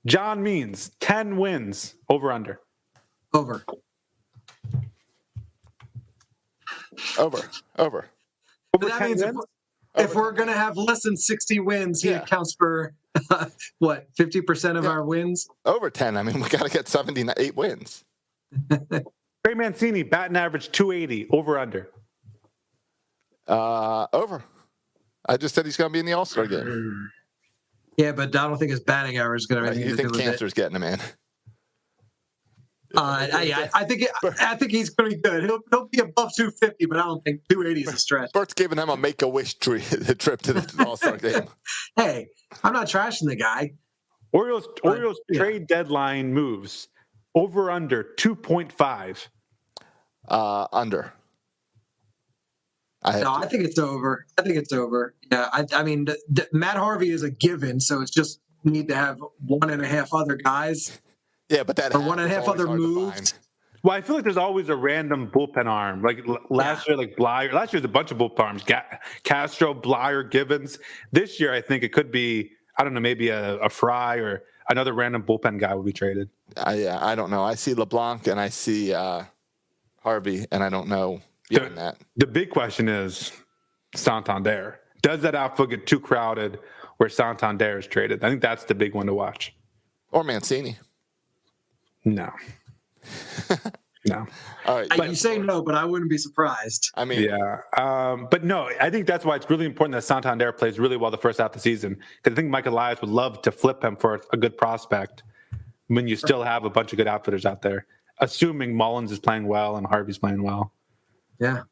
John Means, 10 wins, over-under. Over. Over. Over That 10 means wins? if we're going to have less than 60 wins, he Yeah. accounts for, 50% of our wins? Over 10. I mean, we got to get 78 wins. Trey Mancini, batting average 280, over-under. Over. I just said he's going to be in the All-Star game. Yeah, but I don't think his batting average is going to have anything You to do think with it. cancer's getting him in? I think he's going to be good. He'll be above 250, but I don't think 280 is a stretch. Bert's giving him a Make-A-Wish trip to the All-Star game. Hey, I'm not trashing the guy. Orioles trade deadline moves, over-under 2.5. Under. I think it's over. Yeah, I mean, Matt Harvey is a given, so it's just need to have 1.5 other guys. Yeah, but that Or 1.5 other moves. Well, I feel like there's always a random bullpen arm. Like last year, like Blyer. Last year was a bunch of bullpen arms. Castro, Blyer, Givens. This year, I think it could be, I don't know, maybe a Fry or another random bullpen guy will be traded. I don't know. I see LeBlanc and I see Harvey, and I don't know beyond that. The big question is, Santander. Does that outfield get too crowded where Santander is traded? I think that's the big one to watch. Or Mancini. No. No. All right. You say no, but I wouldn't be surprised. I mean, Yeah. But no, I think that's why it's really important that Santander plays really well the first half of the season. Because I think Mike Elias would love to flip him for a good prospect when you still have a bunch of good outfitters out there, assuming Mullins is playing well and Harvey's playing well. Yeah.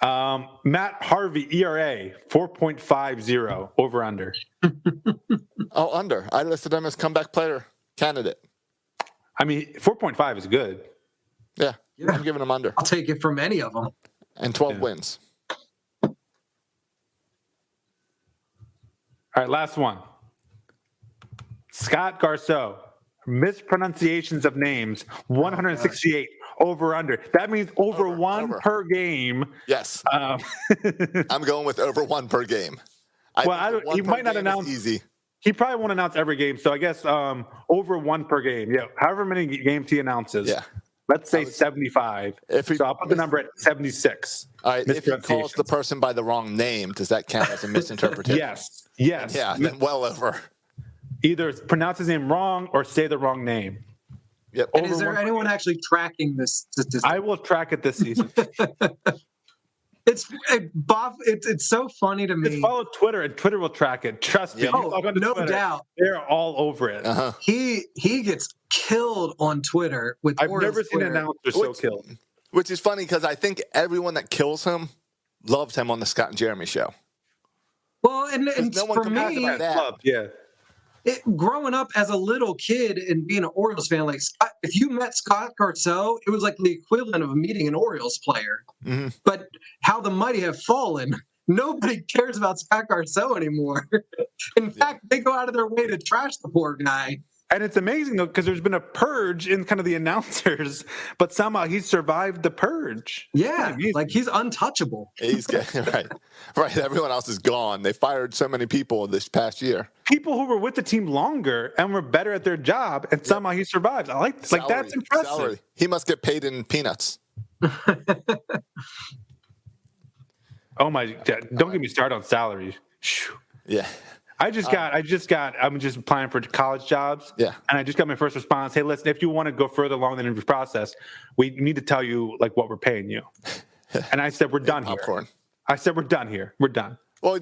Matt Harvey, ERA, 4.50, over under. oh, under. I listed him as comeback player candidate. I mean, 4.5 is good. Yeah. Yeah. I'm giving him under. I'll take it from any of them. And 12 wins. All right, last one. Scott Garceau, mispronunciations of names, 168, over under. That means over one per game. Yes. Um, I'm going with over 1 per game. he might not announce. Easy. He probably won't announce every game, so I guess over 1 per game. Yeah, however many games he announces. Yeah. Let's say 75. So I'll put the number at 76. All right. If he calls the person by the wrong name, does that count as a misinterpretation? Yes. Yeah, then well over. Either pronounce his name wrong or say the wrong name. Yep. And is there anyone actually tracking this statistic? I will track it this season. It's so funny to me. Just follow Twitter, and Twitter will track it. Trust me. Yeah. You log onto no Twitter, doubt. They're all over it. Uh-huh. He gets killed on Twitter with I've Orioles never seen an Twitter. announcer so killed. Which is funny because I think everyone that kills him loves him on the Scott and Jeremy show. Well, and no one for can pass me, about that. Club, yeah. growing up as a little kid and being an Orioles fan, like if you met Scott Garceau, it was like the equivalent of meeting an Orioles player. Mm-hmm. But how the mighty have fallen. Nobody cares about Scott Garceau anymore. In fact, they go out of their way to trash the poor guy. And it's amazing, though, because there's been a purge in kind of the announcers, but somehow he's survived the purge. Yeah, like he's untouchable. He's getting right. Everyone else is gone. They fired so many people this past year. People who were with the team longer and were better at their job, and somehow he survives. I like that's impressive. Salary. He must get paid in peanuts. Oh my God! Don't get me started on salary. Yeah. I'm just applying for college jobs. Yeah. And I just got my first response. Hey, listen, if you want to go further along the interview process, we need to tell you like what we're paying you. And I said, we're done here. Popcorn. I said, we're done here. We're done. Well,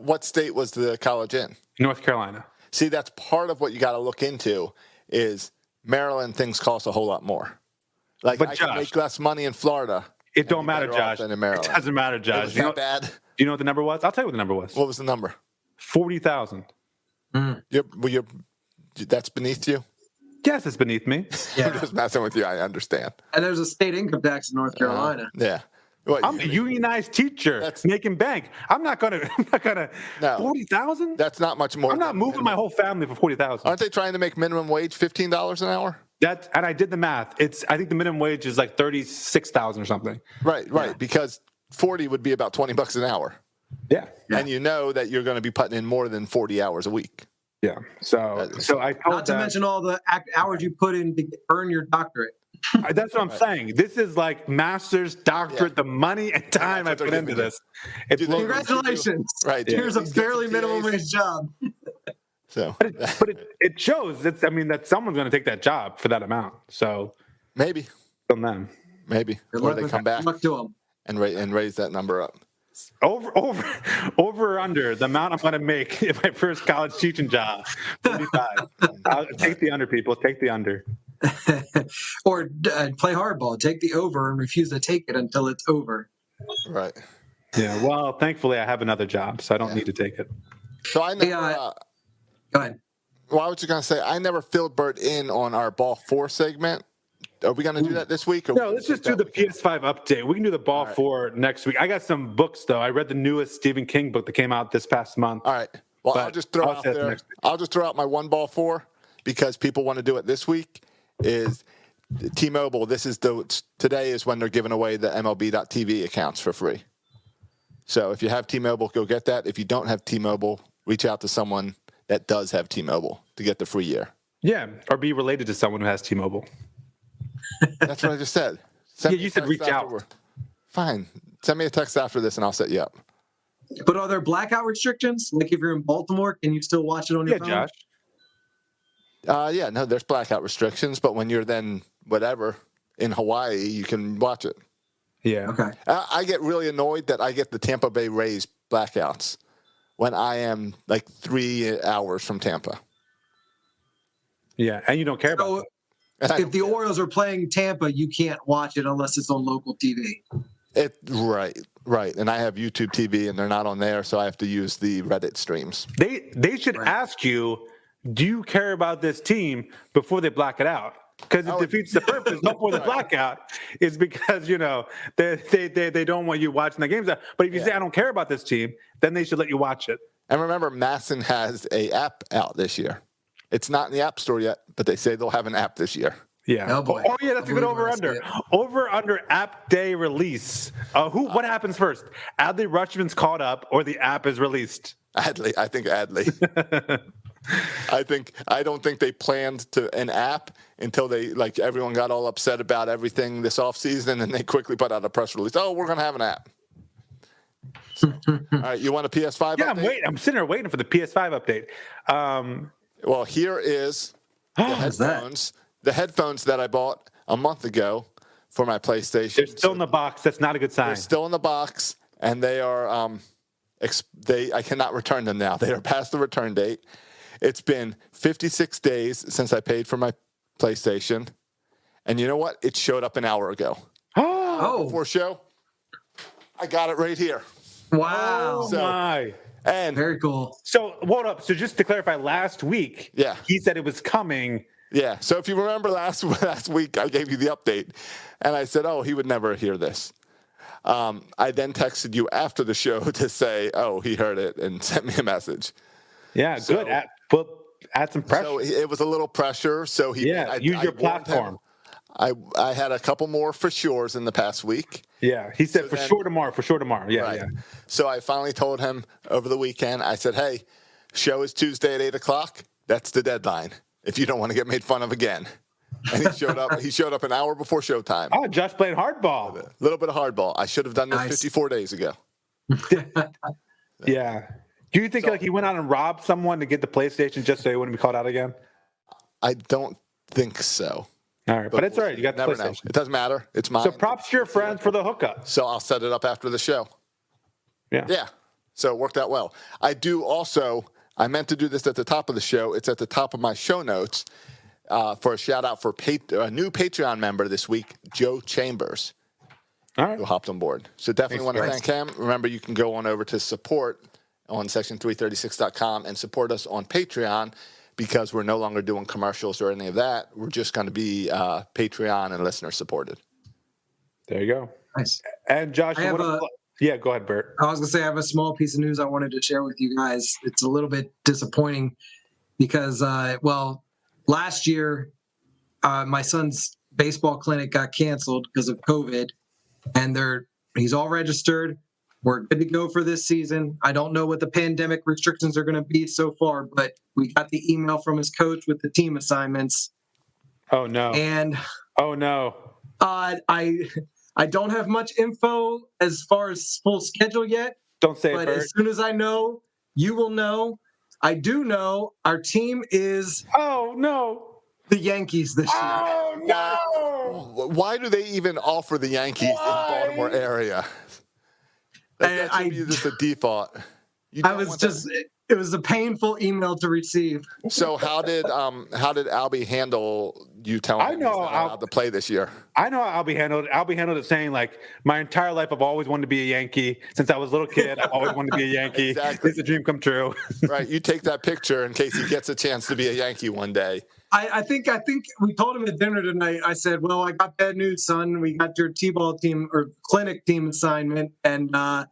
what state was the college in? North Carolina. See, that's part of what you got to look into is Maryland things cost a whole lot more. Like, but I Josh, can make less money in Florida. It don't matter, Josh. Than in Maryland. It doesn't matter, Josh. Was that bad? Do you know what the number was? I'll tell you what the number was. What was the number? 40,000. That's beneath you? Yes, it's beneath me. I'm just messing with you. I understand. And there's a state income tax in North Carolina. Yeah. What, I'm a unionized teacher making bank. I'm not gonna No. 40,000? That's not much more. I'm not moving my whole family for 40,000. Aren't they trying to make minimum wage $15 an hour? And I did the math. I think the minimum wage is like 36,000 or something. Right. Yeah. Because 40 would be about $20 an hour. Yeah. And you know that you're going to be putting in more than 40 hours a week. Yeah. So I told Not to mention all the hours you put in to earn your doctorate. That's what I'm saying. This is like master's, doctorate, the money and time I put into this. Congratulations. Right. Here's a barely minimum wage job. So, but it shows that someone's going to take that job for that amount. So maybe from them, maybe or they come back and raise that number up. Over or under the amount I'm going to make in my first college teaching job, 45. I'll take the under, people. Take the under. Or play hardball. Take the over and refuse to take it until it's over. Right. Yeah. Well, thankfully, I have another job, so I don't need to take it. So I never. Go ahead. Well, I was just going to say, I never filled Bert in on our Ball 4 segment. Are we going to do that this week? No, let's just do the PS5 update. We can do the Ball 4 next week. I got some books, though. I read the newest Stephen King book that came out this past month. All right. Well, I'll just throw out my one Ball 4 because people want to do it this week. Is T-Mobile. Today is when they're giving away the MLB.TV accounts for free. So if you have T-Mobile, go get that. If you don't have T-Mobile, reach out to someone that does have T-Mobile to get the free year. Yeah, or be related to someone who has T-Mobile. That's what I just said. You said reach out. Fine. Send me a text after this and I'll set you up. But are there blackout restrictions? Like if you're in Baltimore, can you still watch it on your Yeah, phone? Josh. Yeah, no, there's blackout restrictions, but when you're then whatever in Hawaii, you can watch it. Yeah. Okay. I get really annoyed that I get the Tampa Bay Rays blackouts when I am like 3 hours from Tampa. Yeah, and you don't care about So it. And I if don't the care. Orioles are playing Tampa, you can't watch it unless it's on local TV. Right. And I have YouTube TV, and they're not on there, so I have to use the Reddit streams. They should ask you, do you care about this team before they black it out? Because it defeats the purpose. Before the blackout is because they don't want you watching the games. But if you say I don't care about this team, then they should let you watch it. And remember, Masson has a app out this year. It's not in the App Store yet, but they say they'll have an app this year. Yeah. Oh, boy. Oh yeah, that's a good over/under. Over/under app day release. What happens first? Adley Rutschman's caught up, or the app is released? Adley, I think Adley. I don't think they planned an app until they everyone got all upset about everything this offseason, and they quickly put out a press release. Oh, we're gonna have an app. So, all right, you want a PS5? Yeah, update? I'm sitting there waiting for the PS5 update. Well, here is the headphones. The headphones that I bought a month ago for my PlayStation. They're still in the box. That's not a good sign. They're still in the box, and they are. I cannot return them now. They are past the return date. It's been 56 days since I paid for my PlayStation, and you know what? It showed up an hour ago. Before show, I got it right here. Wow. Oh my. And Very cool. So hold up. So just to clarify, last week, he said it was coming. Yeah. So if you remember last week, I gave you the update, and I said, "Oh, he would never hear this." I then texted you after the show to say, "Oh, he heard it," and sent me a message. Yeah, So, good. Add some pressure. So it was a little pressure. So use your platform. I had a couple more for sures in the past week. Yeah, he said for sure tomorrow. Yeah, right. yeah. So I finally told him over the weekend. I said, "Hey, show is Tuesday at 8:00. That's the deadline. If you don't want to get made fun of again." And he showed up. He showed up an hour before showtime. Oh, just playing hardball. A little bit of hardball. I should have done this 54 days ago. Yeah. Do you think he went out and robbed someone to get the PlayStation just so he wouldn't be called out again? I don't think so. All right, but it's all right. You got the Never PlayStation. know. It doesn't matter. It's mine. So props to your friends for the hookup. So I'll set it up after the show. Yeah. Yeah. So it worked out well. I do also. I meant to do this at the top of the show. It's at the top of my show notes for a shout out for a new Patreon member this week, Joe Chambers, who hopped on board. So definitely want to thank him. Remember, you can go on over to support on section336.com and support us on Patreon because we're no longer doing commercials or any of that. We're just going to be Patreon and listener supported. There you go. Nice. And Josh, yeah, go ahead, Bert. I was going to say I have a small piece of news I wanted to share with you guys. It's a little bit disappointing because, last year, my son's baseball clinic got canceled because of COVID, and he's all registered. We're good to go for this season. I don't know what the pandemic restrictions are going to be so far, but we got the email from his coach with the team assignments. Oh, no. And oh, no. I don't have much info as far as full schedule yet. Don't say but it, Bert. As soon as I know, you will know. I do know our team is the Yankees this year. Oh, no. Why do they even offer the Yankees in the Baltimore area? That should be just a default. It was a painful email to receive. So how did Albie handle you telling him he's not allowed to play this year? I know how Albie handled it. Albie handled it saying, my entire life I've always wanted to be a Yankee. Since I was a little kid, I've always wanted to be a Yankee. Exactly. It's a dream come true. Right. You take that picture in case he gets a chance to be a Yankee one day. I think we told him at dinner tonight. I said, "Well, I got bad news, son. We got your T-ball team or clinic team assignment, and I'm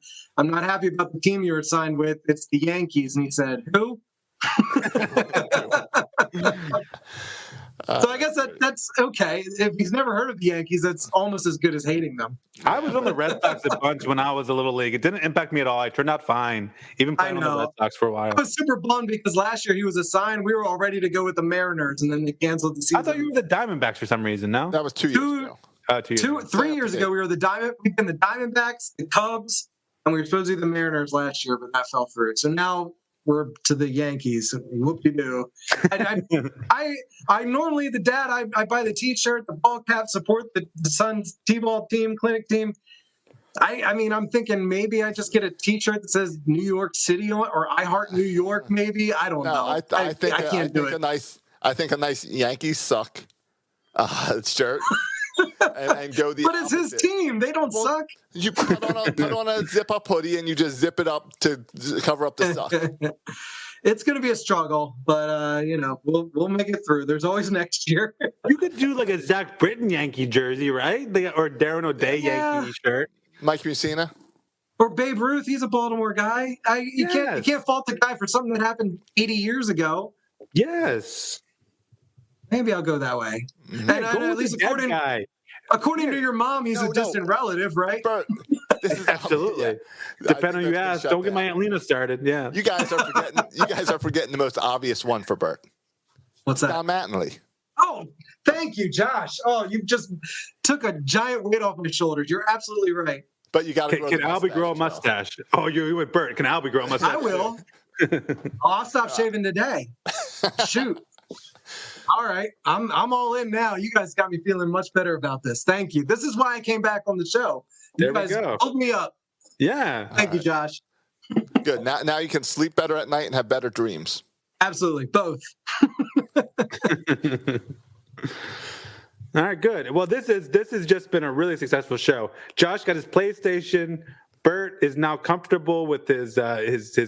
not happy about the team you're assigned with. It's the Yankees." And he said, "Who?" So I guess that's okay. If he's never heard of the Yankees, that's almost as good as hating them. I was on the Red Sox a bunch when I was a little league. It didn't impact me at all. I turned out fine, even playing on the Red Sox for a while. I was super bummed because last year he was assigned. We were all ready to go with the Mariners, and then they canceled the season. I thought you were the Diamondbacks for some reason. No, that was 2 years ago. 3 years ago, we were the Diamondbacks, the Cubs, and we were supposed to do the Mariners last year, but that fell through. So now we're to the Yankees. Whoop-de-doo. I normally, the dad, I buy the T-shirt, the ball cap, support the son's T-ball team, clinic team. I mean, I'm thinking maybe I just get a T-shirt that says New York City on, or I Heart New York. Maybe I don't know. I can't do it. I think a nice Yankees suck shirt. And go the But it's his team. They don't suck. You put on a zip-up hoodie and you just zip it up to cover up the suck. It's going to be a struggle, but we'll make it through. There's always next year. You could do like a Zach Britton Yankee jersey, right? Or Darren O'Day Yankee shirt. Mike Mussina. Or Babe Ruth. He's a Baltimore guy. You can't fault the guy for something that happened 80 years ago. Yes. Maybe I'll go that way. Yeah, and at least according to your mom, he's a distant relative, right? Bert, this is absolutely. Depending on who you ask. Don't get my Aunt Lena started. Yeah. You guys are forgetting the most obvious one for Bert. What's that? Don Mattingly. Oh, thank you, Josh. Oh, you just took a giant weight off my shoulders. You're absolutely right. But you got to Can Albie grow a mustache? Oh, you're with Bert. Can Albie grow a mustache? I will. I'll stop shaving today. Shoot. All right, I'm all in now. You guys got me feeling much better about this. Thank you. This is why I came back on the show. You guys hooked me up. Yeah. Thank you, Josh. Good. Now you can sleep better at night and have better dreams. Absolutely, both. All right, good. Well, this has just been a really successful show. Josh got his PlayStation. Bert is now comfortable with his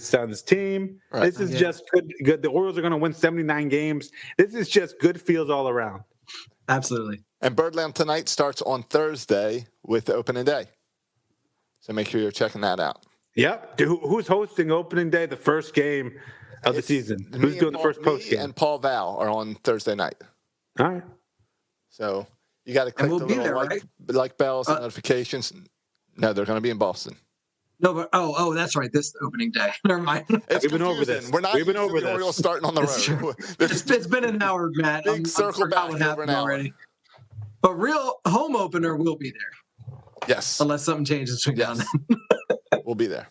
son's team. Right. This is just good. The Orioles are going to win 79 games. This is just good feels all around. Absolutely. And Birdland Tonight starts on Thursday with opening day. So make sure you're checking that out. Yep. Who's hosting opening day, the first game of the season? Who's doing the first post game? And Paul Val are on Thursday night. All right. So you got to click the little like bells and notifications. No, they're going to be in Boston. No, but that's right. This opening day. Never mind. We've been over this. We've been over this. Orioles starting on the road. It's been an hour, Matt. Big circle back over an hour already. But real home opener will be there. Yes. Unless something changes between now and then. We'll be there.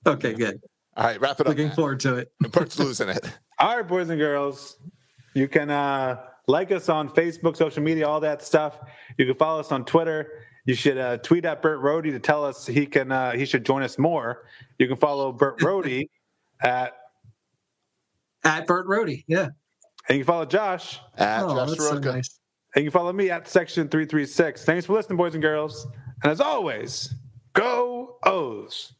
Okay, good. All right, wrap it up. Looking forward to it. Bert's losing it. All right, boys and girls. You can like us on Facebook, social media, all that stuff. You can follow us on Twitter. You should tweet at Bert Rode to tell us he should join us more. You can follow Bert Rode at Bert Rode, yeah. And you can follow Josh at Josh so nice. And you can follow me at Section 336. Thanks for listening, boys and girls. And as always, go O's.